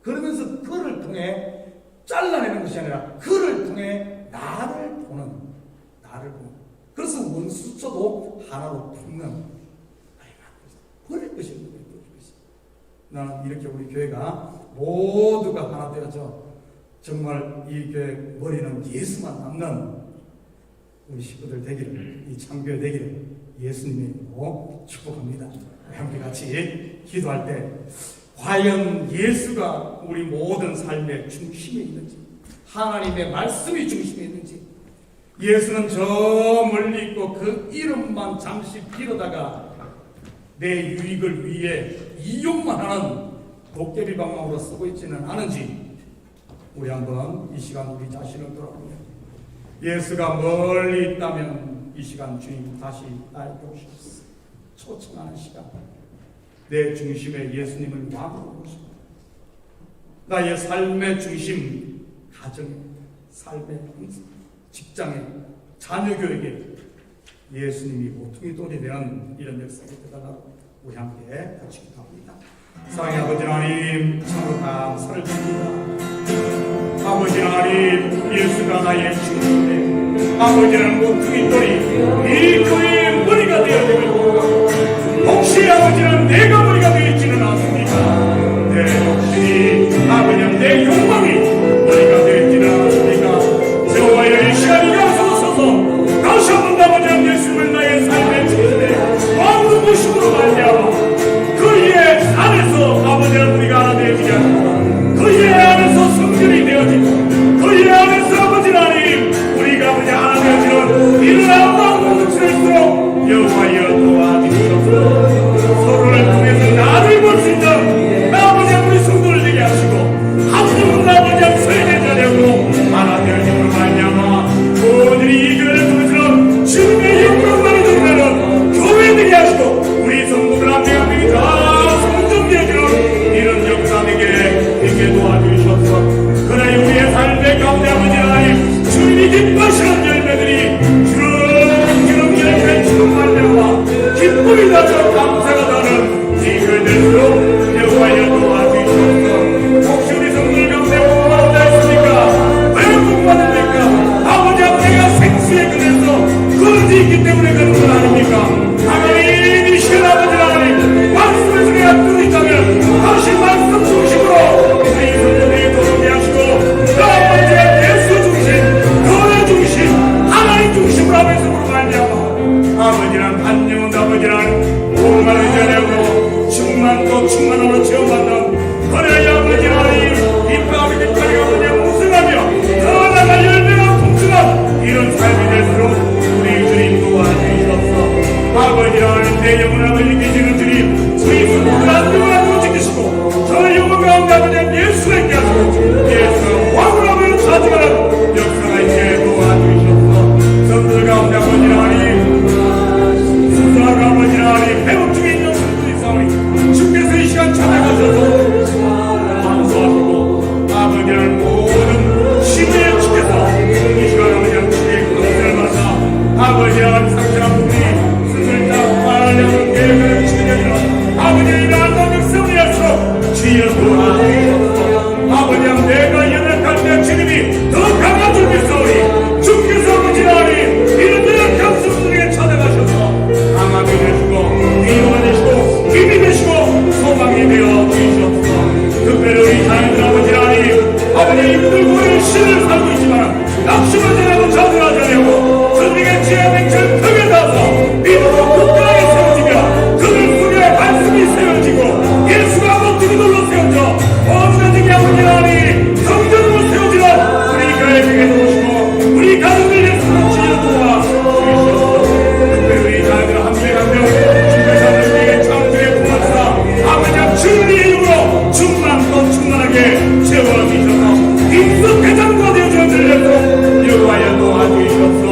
그러면서 그를 통해 잘라내는 것이 아니라 그를 통해 나를 보는 그래서 원수처도 하나로 품는 버릴 것이 없는 거예요. 나는 이렇게 우리 교회가 모두가 하나 되어서 정말 이 교회 머리는 예수만 남는 우리 식구들 되기를, 이 창교회 되기를 예수님의 이름으로 축복합니다. 함께 같이 기도할 때 과연 예수가 우리 모든 삶의 중심에 있는지, 하나님의 말씀이 중심에 있는지, 예수는 저 멀리 있고 그 이름만 잠시 빌어다가 내 유익을 위해 이용만 하는 도깨비 방망으로 쓰고 있지는 않은지 우리 한번 이 시간 우리 자신을 돌아보면, 예수가 멀리 있다면 이 시간 주님 다시 나에게 오셔서 초청하는 시간, 내 중심에 예수님을 왕으로 모시고 나의 삶의 중심, 가정에, 삶의 직장에, 자녀교육에 예수님이 모퉁이 돌이 되는 이런 역사가 되달라고 우리 함께 같이 기도합니다. 사랑의 아버지 하나님, 참으로 감사를 드립니다. 아버지 하나님, 예수가 나의 중심에, 아버지는 모퉁이 돌이 이 교회의 머리가 되어지고, 혹시 아버지는 내가 머리가 되어있지는 않습니까? 내 욕심이, 아버지는 내 욕망이 머리가 되어있지는 않습니까? 저와의 시간이 앞서서서 다시 한번 아버지는 예수님을 나의 삶의 중심에 왕으로 모심으로 말미암아 그의 안에서 아버지는 우리가 하나 되어지게 합니다. 그의 안에서 성결이 되어지고 그의 안에서 아버지 하나님 우리가 아버지 하나 되어지는 이런 아름다운 공동체일수록 여호와여 도와주시옵소서. 서로를 통해서 나를 볼 수 있는 아버지 우리 성도를 되게 하시고 하나님은 아버지 세계자력으로 하나 되어짐으로 말미암아 오늘이 이 교회를 통해서 주님의 영광만을 드리는 교회 되게 하시고 우리 성도들 한 명 한 명이 다 성전되어지는 이런 역사 되게 도와주시옵소서. 그러나 우리의 삶의 가운데 아버지 하나님 주님이 기뻐하시는 열매들이 주렁주렁 열매 주는 말미암아 기쁨이 나서 감사가 나는 이 교회 될수록 여호와여 도와주시옵소서. 혹시 우리 성도들 가운데 공부받는다 했습니까? 왜 공부받습니까? 아버지 내가 생수에 그래서 그릇이 있기 때문에 그런 건 아닙니까? 하나님 이 시간 아버지 하나님 말씀을 중에 앞두고 있다면 다시 말씀 중심으로 우리 성도들이 돌아오게 하시고 그 아버지의 예수 중심, 교회 중심, 하나님 중심으로 하면서 말미암아 아버지는 한영은 아버지는 복음을 의존하고 충만도 충만함으로 체험받는 그래야 아버지 하나님 이 밤이 빛깔이가 그냥 우승하며 더 나아가 열매가 풍성한 이런 삶이 될수록 우리 주님 도와주시옵소서. 아버지 하나님 내 영혼 아버지 계시는 주님 우리 성도들 안녕을 하고 지키시고 저 영혼 가운데 아버지 예수가 있게 하시고 예수가 왕으로 하면 가져가는 역사가 있게 도와주시옵소서. 성도들 가운데 아버지 하나님 수사가 아버지 하나님 배움 중에 있는 성도들이 싸우니 주께서 이 시간 찾아가셔서 감사하시고 아버지는 모든 심의에 주께서 이 시간 아버지는 주의 공생을 받아 아버지 하나님 상처한 분이 스물다 빨려는 계획을 주님이라 아버지의 이러한 능력성을 위하여 주여 도와주시옵소서. 아버지 하나님 내가 연약할 때 주님이 더 강한 줄을 싸우니 주께서 아버지 하나님 이런 연약한 성도들에게 찾아가셔서 강하게 되시고 위로가 되시고 힘이 되시고 소망이 되어 주시옵소서. 특별히 우리 자녀들 아버지 하나님 아버지 힘들고 있는 신을 살고 있지만 낙심하지 않고 자들하지 않고 선생의 지혜 맹철 크게 닿아서 믿음으로 굳건하게 세워지며 그들 속에 말씀이 세워지고 예수가 모퉁이 돌로 세워져 언제든지 아버지 하나님 성전으로 세워지는 우리 교회 중에 오시고 우리 가족들 예수로 지어 도와 주시옵소서. 특별히 우리 자녀들 한 명 한 명 주께서 우리에게 창조의 부모사 아버지 주님의 이름으로 충만도 충만하게 채워주셔서 익숙해장과 되어주는 들려서 여호와여 도와주시옵소서.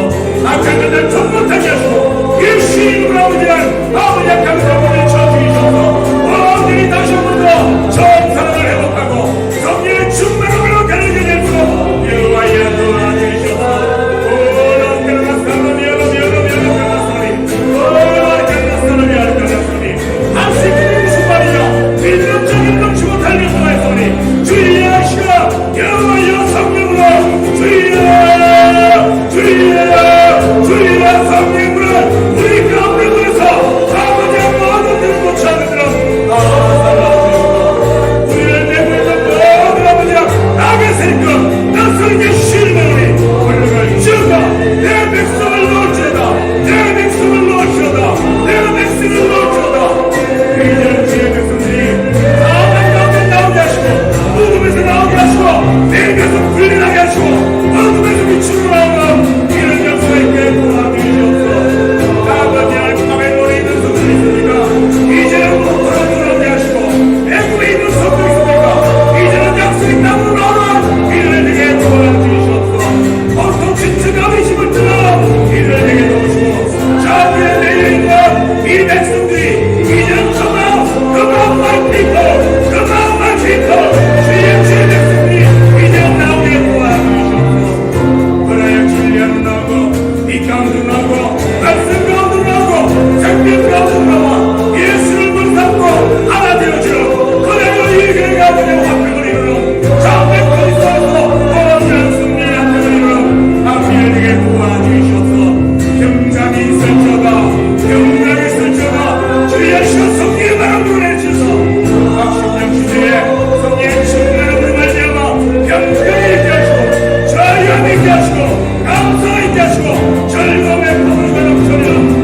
악한 것들 전못하게 하시고 예수 이름으로 아버지는 아버지 악한 사람을 쳐주시옵소서. 언제니 다시 한 번 더 좋은 사람을 회복하고 성령의 충만함으로 가르게 될수록 여호와여 도와주시옵소서. 믿음적인 넘치 못할 믿음을 했으니 주의 하시가 여호와여 성령으로 주여 주여 주여 나고 말씀 가운데로 나고 생명 가운데로 나와 예수를 붙잡고 하나 되어지고 그대로 이 교회가 그대로 화평을 이루는 참된 그리스도로서 원하는 승리의 화평을 이루는 아비에게 도와주시옵소서. 경장이 있을지어다 주여 성령의 바람 불어내주소서. 각십령 시대에 성령의 충만함을 말미암아 병들이 있게 하시고 자유함이 있게 하시고 감사가 있게 하시고 즐거움의 품을 넘쳐는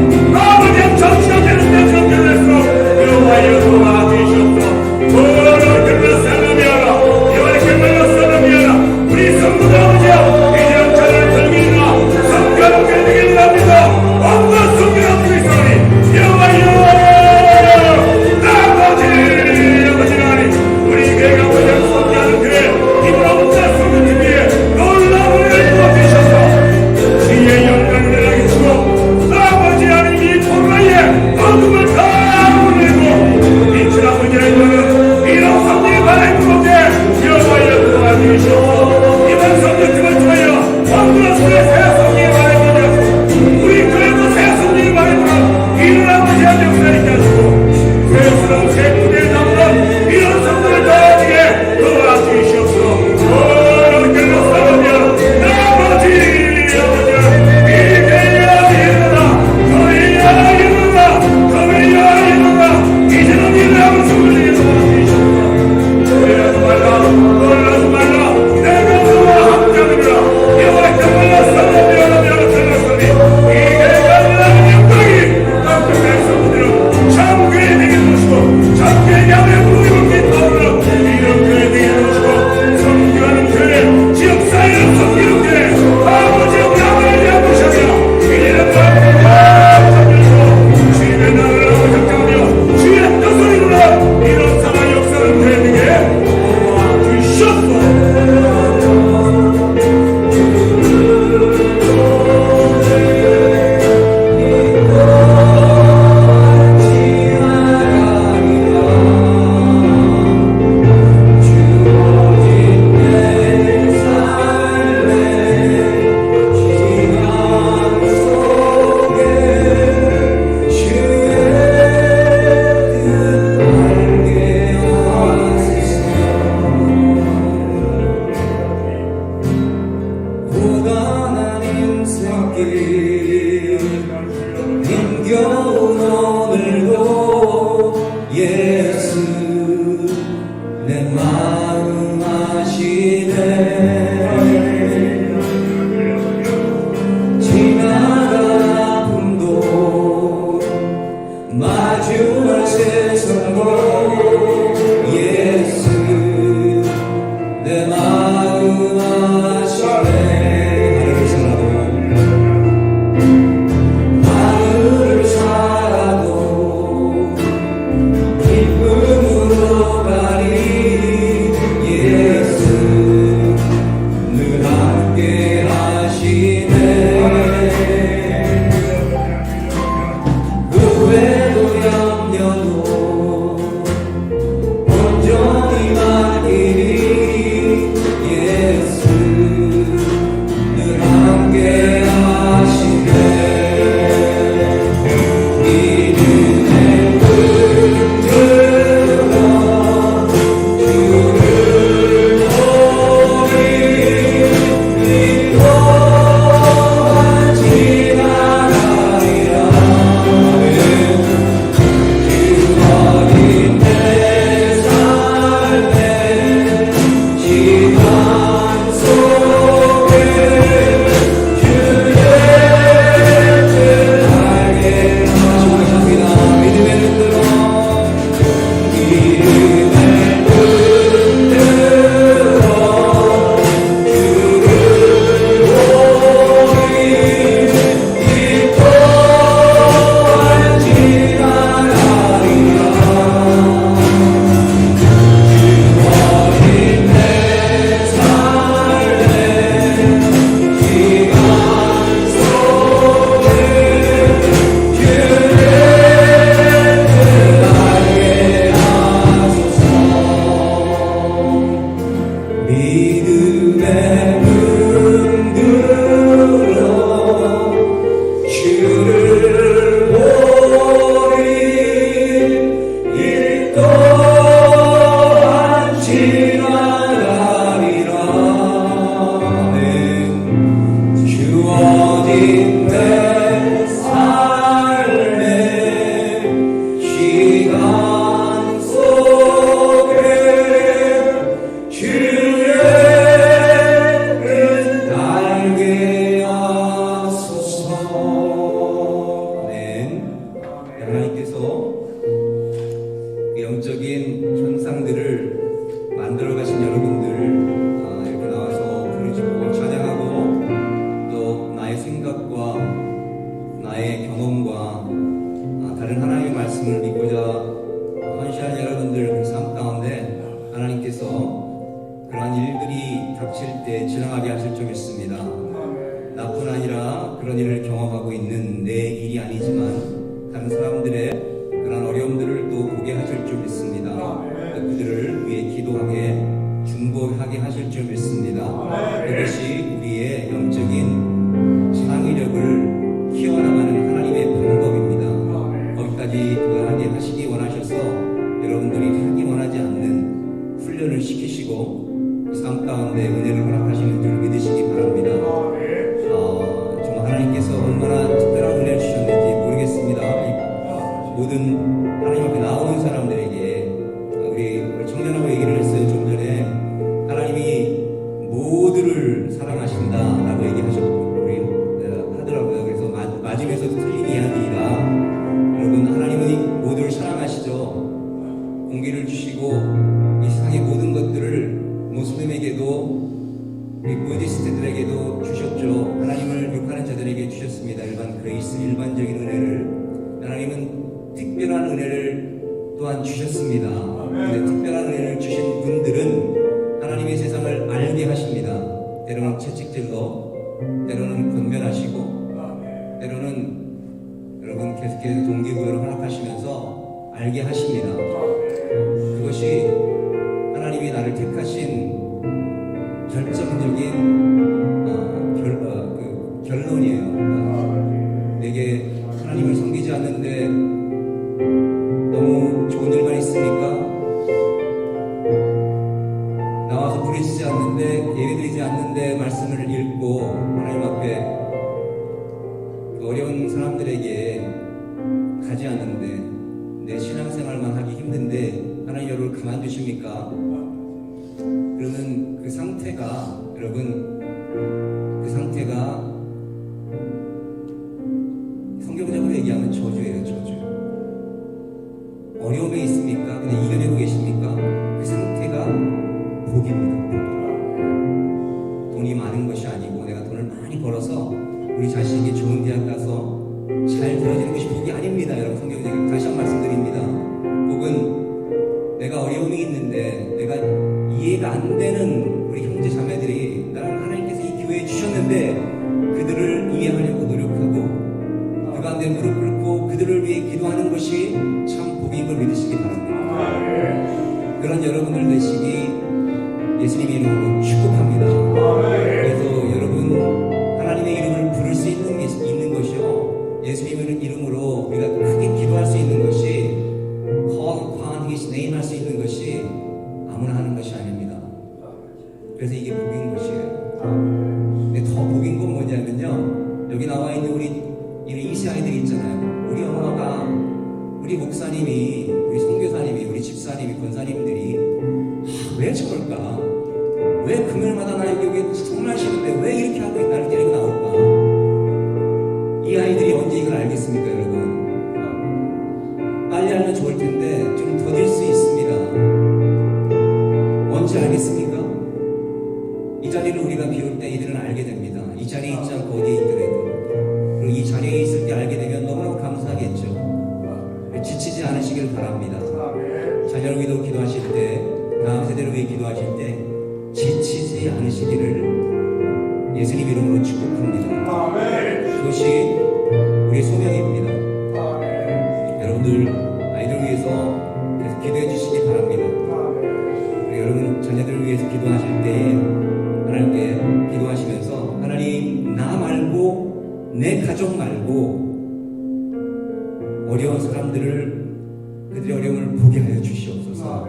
하나님께서 그 영적인 현상들을 만들어 가신 여러분들 이렇게 나와서 부르짖고 찬양하고 또 나의 생각과 나의 경험과 다른 하나님의 말씀을 믿고자 헌신한 여러분들 그 삶 가운데 하나님께서 그러한 일들이 닥칠 때 지나가게 하실 줄 믿습니다. 나뿐 아니라 그런 일을 경험하고 있는 내 일이 아니지만 다른 사람들의 그런 어려움들을 또 보게 하실 줄 믿습니다. 그들을 위해 기도하게 중보하게 하실 줄 믿습니다. 그것이 우리의 영적인 창의력을 키워나가는 하나님의 방법입니다. 거기까지 하게 하시기 원하셔서 여러분들이 하기 원하지 않는 훈련을 시키시고 삶 가운데 은혜를 허락하시는 줄 믿으시기 바랍니다. 정말 하나님께서 얼마나 특별한 은혜를 주셨는지 모르겠습니다. 모든 하나님 앞에 나오는 사람들에게 우리 청년하고 얘기를 했어요. 좀 전에 하나님이 모두를 사랑하신다라고 얘기하셨고 하더라고요. 그래서 맞으면서도 틀린 이야기이다. 여러분 하나님은 모두를 사랑하시죠. 공기를 주시고 이 세상의 모든 것들을 모슬림에게도 우리 부디스트들에게도 주셨죠. 하나님을 욕하는 자들에게 주셨습니다. 일반적인 은혜를. 하나님은 특별한 은혜를 또한 주셨습니다. 근데 특별한 은혜를 주신 분들은 하나님의 세상을 알게 하십니다. 때로는 채찍질로, 때로는 권면하시고, 때로는 여러분 계속해서 동기부여를 허락하시면서 알게 하십니다. 그것이 하나님이 나를 택하신 결정적인 결론이에요. 내게 하나님을 섬기지 않는데 너무 좋은 일만 있습니까? 나와서 부르짖지 않는데 예배드리지 않는데 말씀을 읽고 하나님 앞에 그 어려운 사람들에게 가지 않는데 내 신앙생활만 하기 힘든데 하나님 여러분을 가만두십니까? 그러면 그 상태가 여러분 그 상태가 성경적으로 얘기하면 저주예요. 저주. 어려움에 있습니까? 근데 이겨내고 계십니까? 그 상태가 복입니다. 돈이 많은 것이 아니고 내가 돈을 많이 벌어서 우리 자식이 좋은 대학 가서 잘 들어지는 것이 복이 아닙니다. 여러분 성경적으로 다시 한 번 말씀드립니다. 복은 내가 어려움이 있는데 내가 이해가 안 되는 우리 형제 자매들이 나를 하나님께서 이 교회에 주셨는데 그들을 이해하려고 노력하고 그 가운데 무릎 꿇고 그들을 위해 기도하는 것이 참 복인 걸 믿으시기 바랍니다. 그런 여러분들 되시기 예수님의 이름으로 축복합니다. 그래서 여러분 하나님의 이름을 부를 수 있는 것이요 예수님의 이름으로 우리가 크게 기도할 수 있는 것이 call upon His name 할 수 있는 것이 아무나 하는 것이 아닙니다. 그래서 이게 복인 것이에요. 근데 더 복인 건 뭐냐면요 여기 나와 있는 우리 이세 아이들이 있잖아요. 우리 엄마가 우리 목사님이 우리 선교사님이 우리 집사님이 권사님들이 왜 저럴까? 왜 금요일마다 나 여기 정말 싫은데 왜 이렇게 하고 나를 데리고 나올까? 이 아이들이 언제 이걸 알겠습니까, 여러분? 빨리 알면 좋을 텐데 좀 더딜 수 있습니다. 언제 알겠습니까? 이 자리를 우리가 비울 때 이들은 알게 됩니다. 이 자리에 있지 않고 어디에 있더라도. 그리고 이 자리에 있을 때 알게 되면 너무너무 감사하겠죠. 지치지 않으시길 바랍니다. 자녀를 위해 기도하실 때, 다음 세대를 위해 기도하실 때 지치지 않으시기를 예수님 이름으로 축복합니다. 그것이 우리의 소명입니다. 여러분들 아이들 위해서 계속 기도해 주시기 바랍니다. 그리고 여러분 자녀들을 위해서 기도하실 때 하나님께 기도하시면서 하나님 나 말고 내 가족 말고 어려운 사람들을 그들의 어려움을 보게 하여 주시옵소서.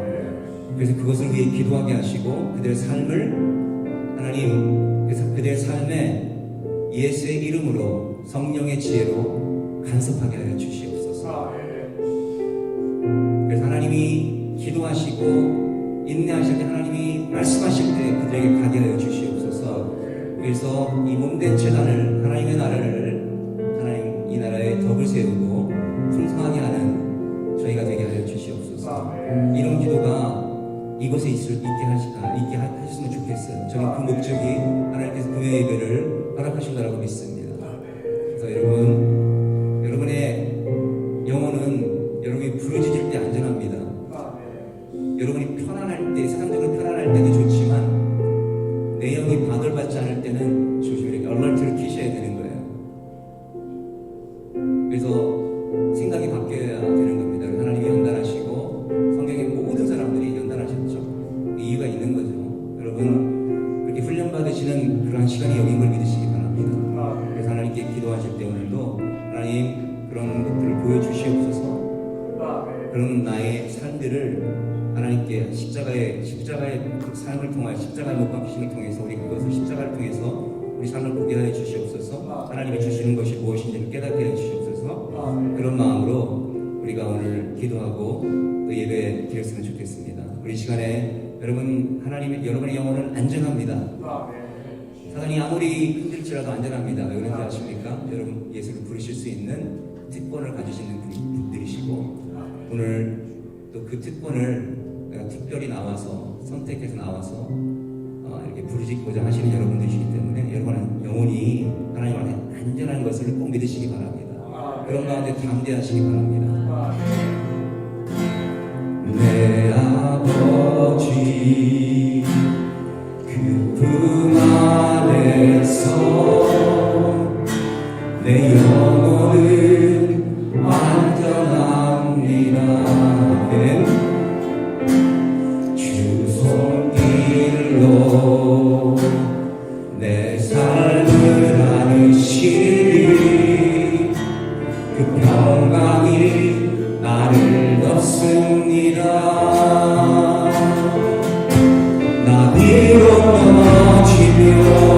그래서 그것을 위해 기도하게 하시고 그들의 삶을 하나님 그래서 그들의 삶에 예수의 이름으로 성령의 지혜로 간섭하게 하여 주시옵소서. 그래서 하나님이 기도하시고 인내하실 때 하나님이 말씀하실 때 그들에게 가게 하여 주시옵소서. 그래서 이 몸된 재단을 하나님의 나라를 하나님 이 나라에 덕을 세우고 풍성하게 하는 이곳에 있게 하셨으면 좋겠어요. 저는 그 목적이 하나님께서 금요 예배를 허락하신 거라고 믿습니다. 그래서 여러분의 영혼은 여러분이 부르짖을 때 안전합니다. 여러분이 편안할 때, 세상적으로 편안할 때도 좋지만 내 영이 바늘받지 않을 때는 조심히 얼런트를 키셔야 되는 거예요. 그래서 생각이 바뀌어야 되는 겁니다. 하나님이 연단하시고 성경의 모든 사람들이 연단하셨죠. 이유가 있는 거죠. 여러분 그렇게 훈련받으시는 그러한 시간이 여긴 걸 믿으시기 바랍니다. 그래서 하나님께 기도하실 때 오늘도 하나님 그런 것들을 보여주시옵소서. 그런 나의 삶들을 하나님께 십자가의 삶을 통하여 십자가의 못 박히심을 통해서 우리 그것을 십자가를 통해서 우리 삶을 보게 하여 주시옵소서. 하나님이 주시는 것이 무엇인지를 깨닫게 해 주시옵소서. 그런 마음으로 우리가 오늘 기도하고 또 예배 드렸으면 좋겠습니다. 우리 시간에 여러분의 영혼은 안전합니다. 사단이 아무리 흔들지라도 안전합니다. 왜 그런지 아십니까? 여러분 예수를 부르실 수 있는 특권을 가지시는 분들이시고 오늘 또 그 특권을 내가 특별히 나와서 선택해서 나와서 이렇게 부르짖고자 하시는 여러분들이시기 때문에 여러분의 영혼이 하나님 안에 안전한 것을 꼭 믿으시기 바랍니다. 그런 가운데 담대하시기 바랍니다. 내 아버지 그 품 안에서 내 영혼은 안전합니다. 주 손길로 내 삶을 안으시니 그 평강이 나를 덮습니다. 나 비록 넘어지며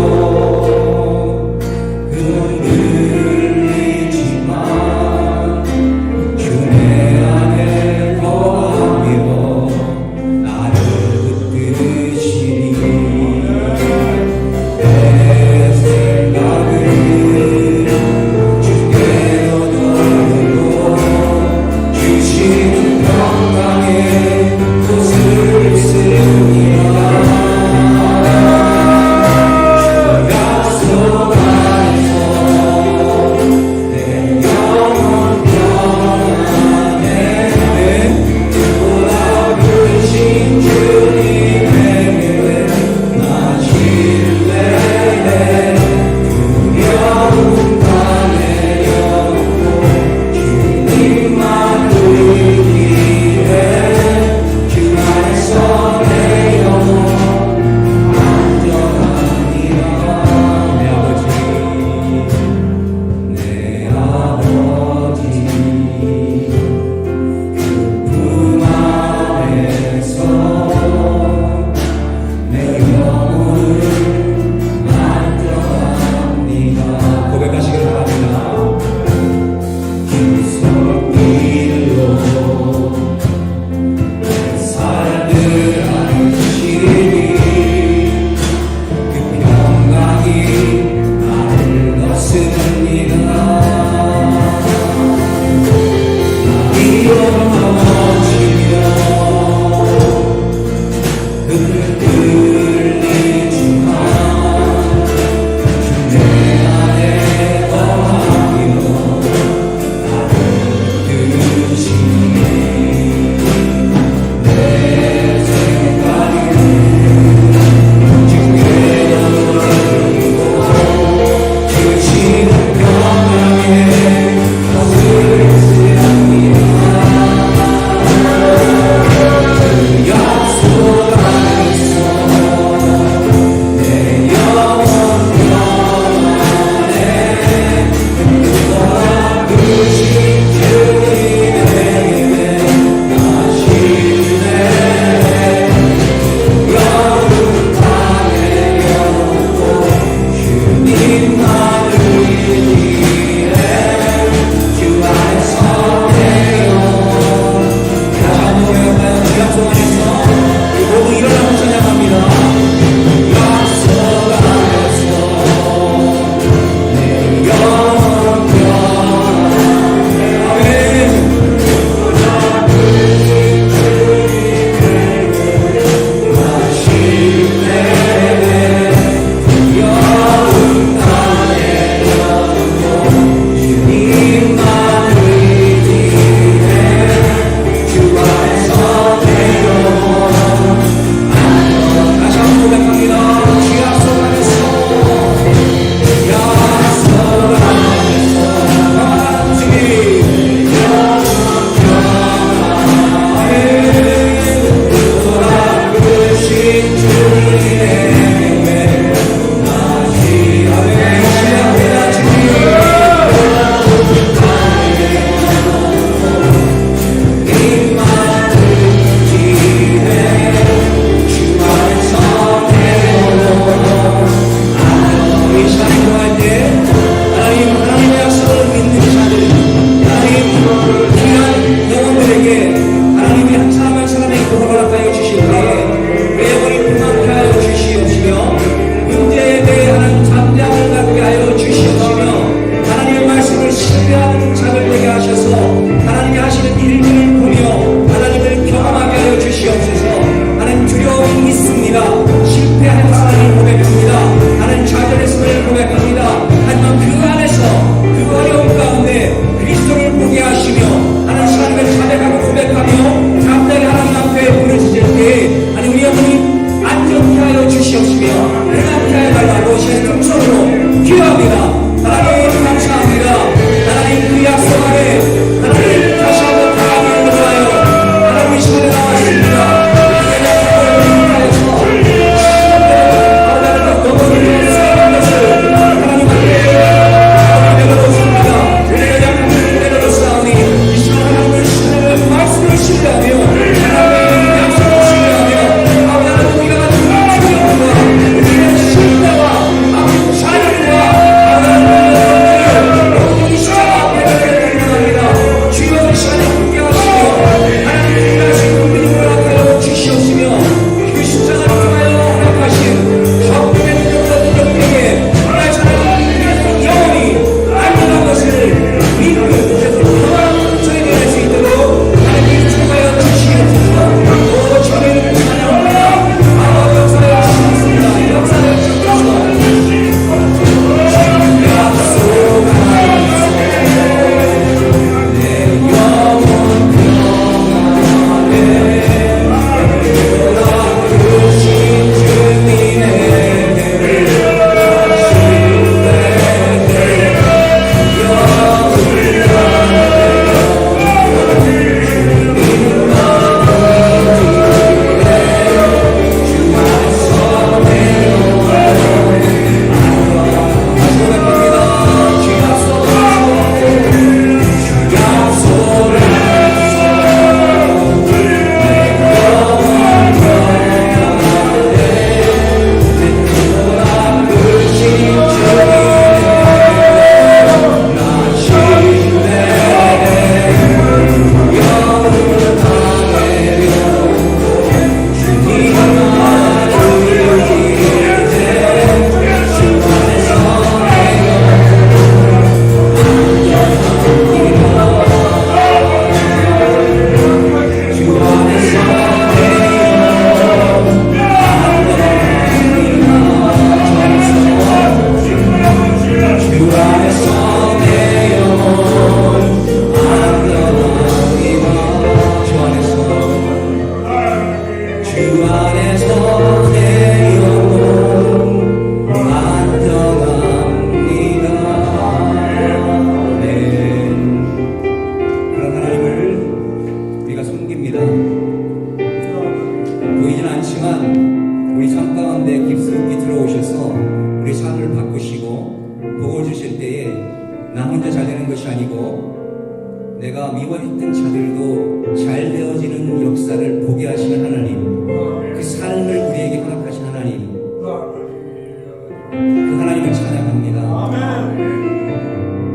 내가 미워했던 자들도 잘 되어지는 역사를 보게 하시는 하나님, 그 삶을 우리에게 허락하신 하나님, 그 하나님을 찬양합니다.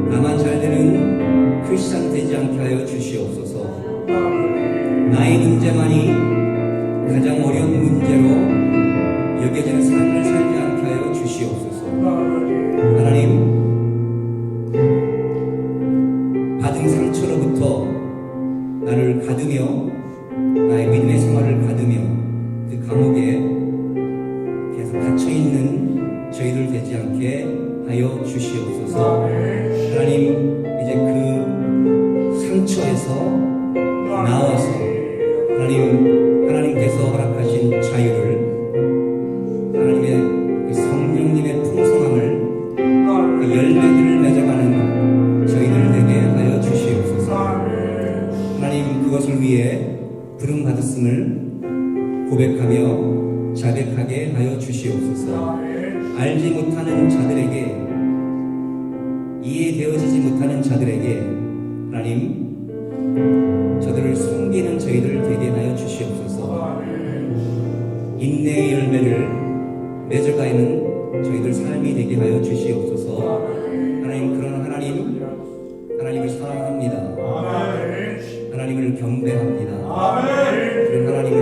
나만 잘 되는 크리스찬 되지 않게 하여 주시옵소서. 나의 문제만이 가장 어려운 문제로 여겨지는 삶을 살지 않게 하여 주시옵소서. 하나님, 받은 상처로부터 나를 가두며 나의 믿음의 생활을 가두며 그 감옥에 계속 갇혀있는 저희들 되지 않게 하여 주시옵소서. 하나님, 이제 그 상처에서 나와서 하나님께서 허락하신 자유를, 하나님의 그 성령님의 풍성함을, 그 열매들을 맺어가는 저희들 되게 하여 주시옵소서. 하나님, 그것을 위해 부름 받았음을 고백하며 자백하게 하여 주시옵소서. 알지 못하는 자들에게, 이해되어지지 못하는 자들에게 하나님, 저들을 숨기는 저희들 되게 하여 주시옵소서. 인내의 열매를 맺어가는 저희들 삶이 되게 하여 주시옵소서. 하나님, 그런 하나님을 사랑합니다. 하나님을 경배합니다. 그런 하나님을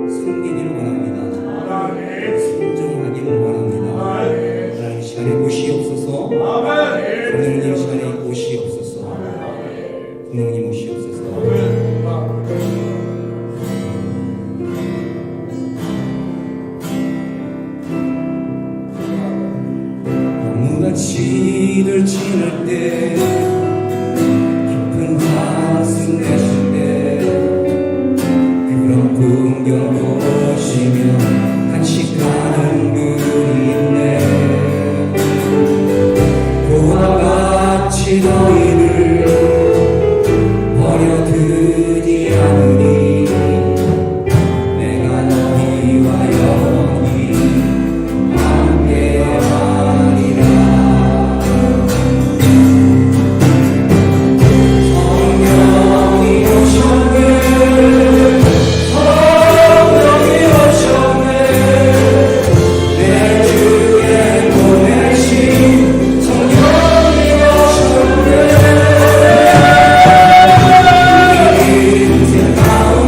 섬기기를 원합니다. 순종하기를 원합니다. 하나님, 시간에 오시옵소서. 성령님, 시간에 오시옵소서. 성령님, 오시옵소서. 밤같이를 지날 때, 깊은 한숨 내쉴 때, 그런 풍경 보시며 간직하는 분이 있네. 그와 같이 너희를 버려두지 않으니 내가 너희와 영원히 함께하리라. 성령이 오셨네. 성령이 오셨네. 내 주에 보내신 성령이 오셨네. 우리 인생 가운데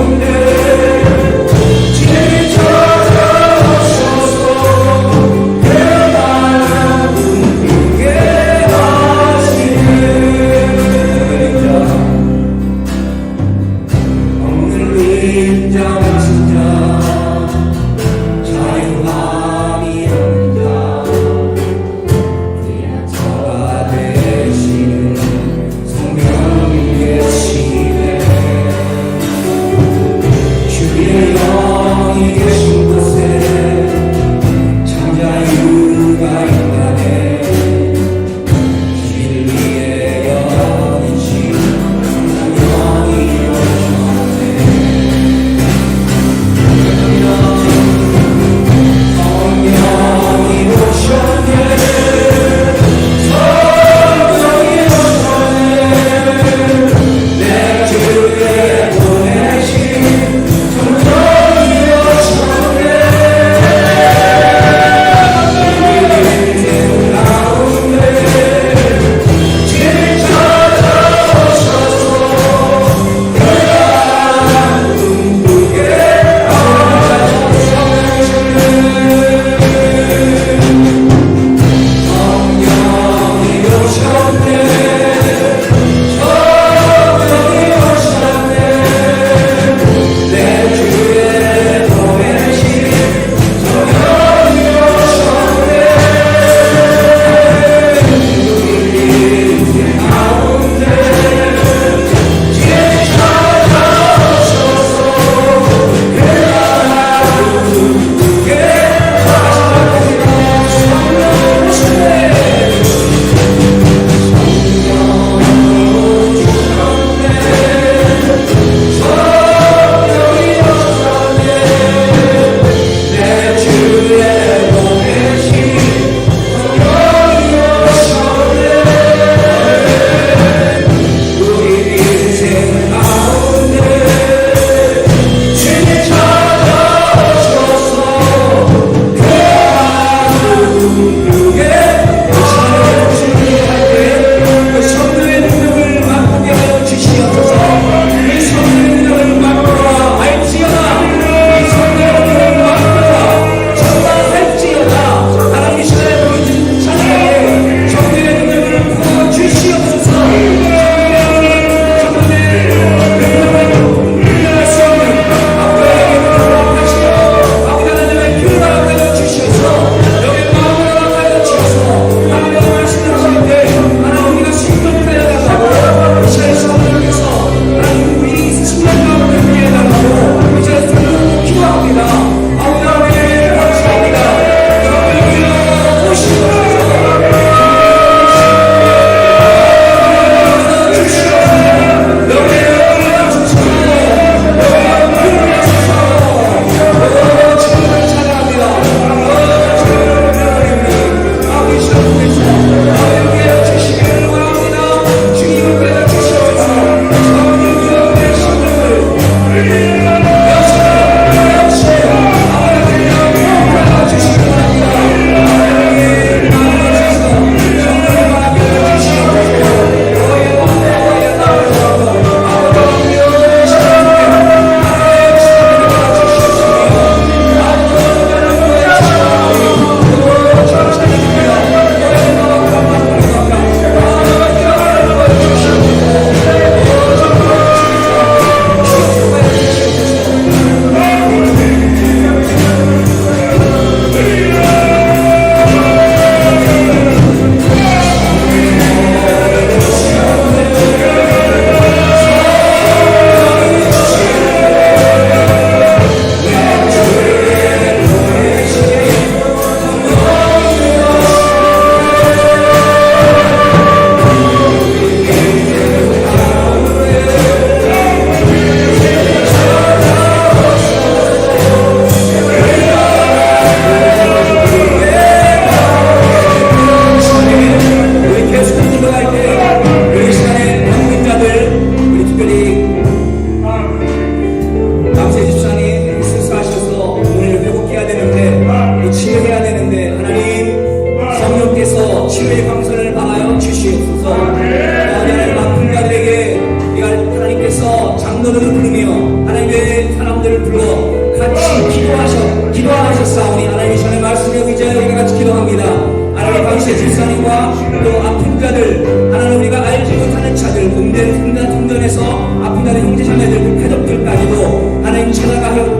온갖 hun전에서 아픈 자리 형제자매들 가족들까지도 하나님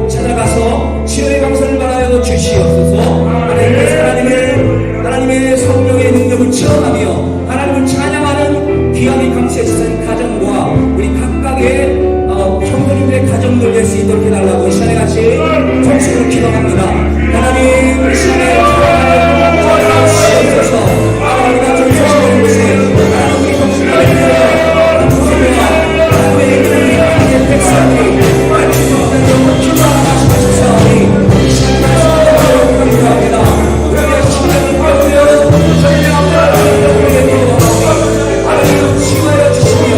찾아가서 치료의 방선을 받아여 주시옵소서. 하나님의 성령의 능력을 체험하며 하나님을 찬양하는 귀함이 감사해주신 가정과 우리 각각의 형제님들의 가정들 될 수 있도록 해달라고 이 시간에 같이 정식으로 기도합니다. 하나님 이 시간에 주시옵소서. 아버지가 정식으로 보세요. 하나님 우리 정식으로 보세요. 하나님의 백성들이 말씀을 기도하고 하시옵소서. 이 시간에 감사합니다. 우리의 신령을 보여주여 우리의 기도하고 하나님 치유하여 주시며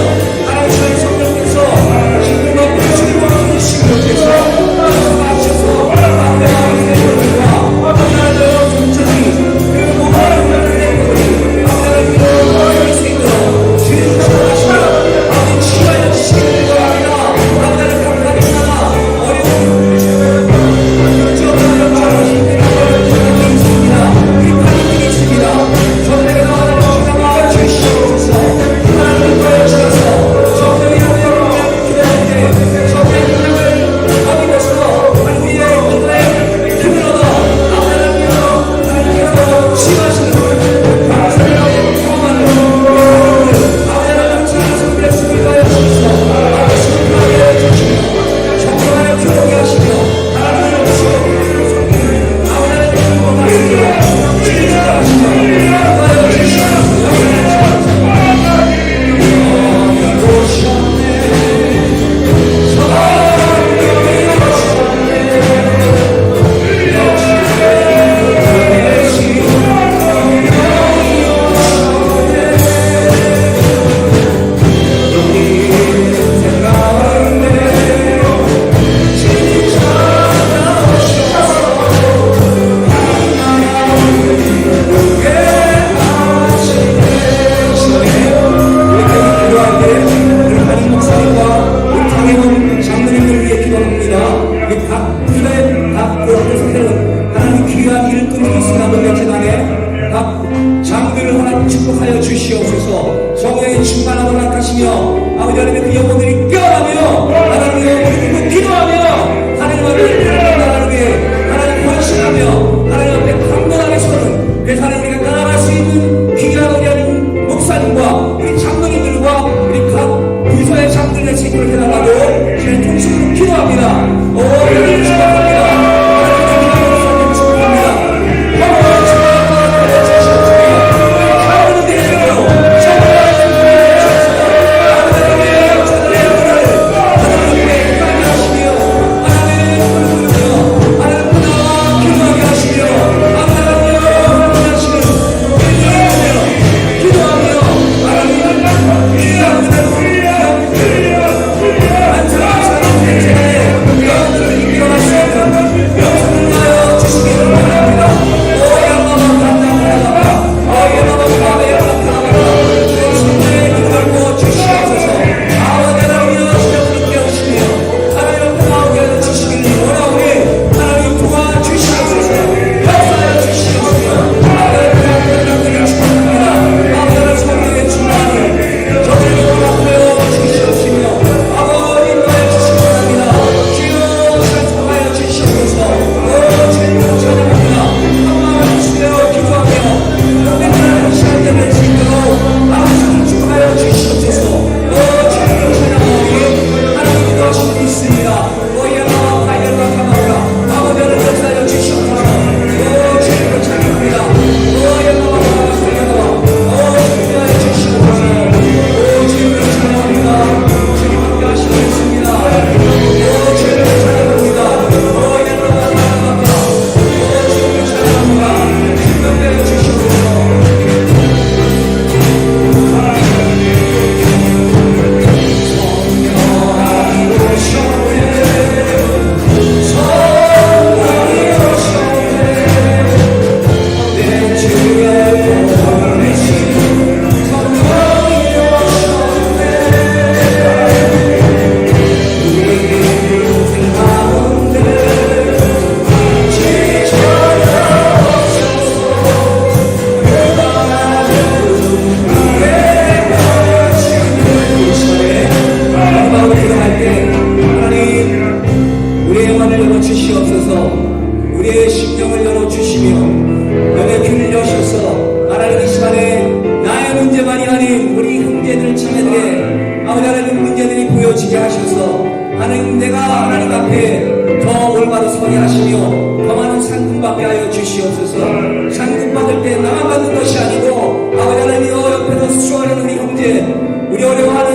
하나님의 성령께서 힘을 주시고 주시옵소서. 하셔서 아버지의 기도와 하나님의 존재이 그 모든 것들이 아버지의 기도를 수 있도록 주님 주시옵시며 아버지 치유하여 주시기 바랍니다. 아버지를 감사합니다. 어려운 아버지 하나님 문제들이 보여지게 하셔서 하나님 내가 하나님 앞에 더 올바로 서게 하시며 더 많은 상금 받게 하여 주시옵소서. 상금 받을 때 나만 받는 것이 아니고 아버지 하나님이여 옆에서 수고하는 우리 형제 우리 어려워하는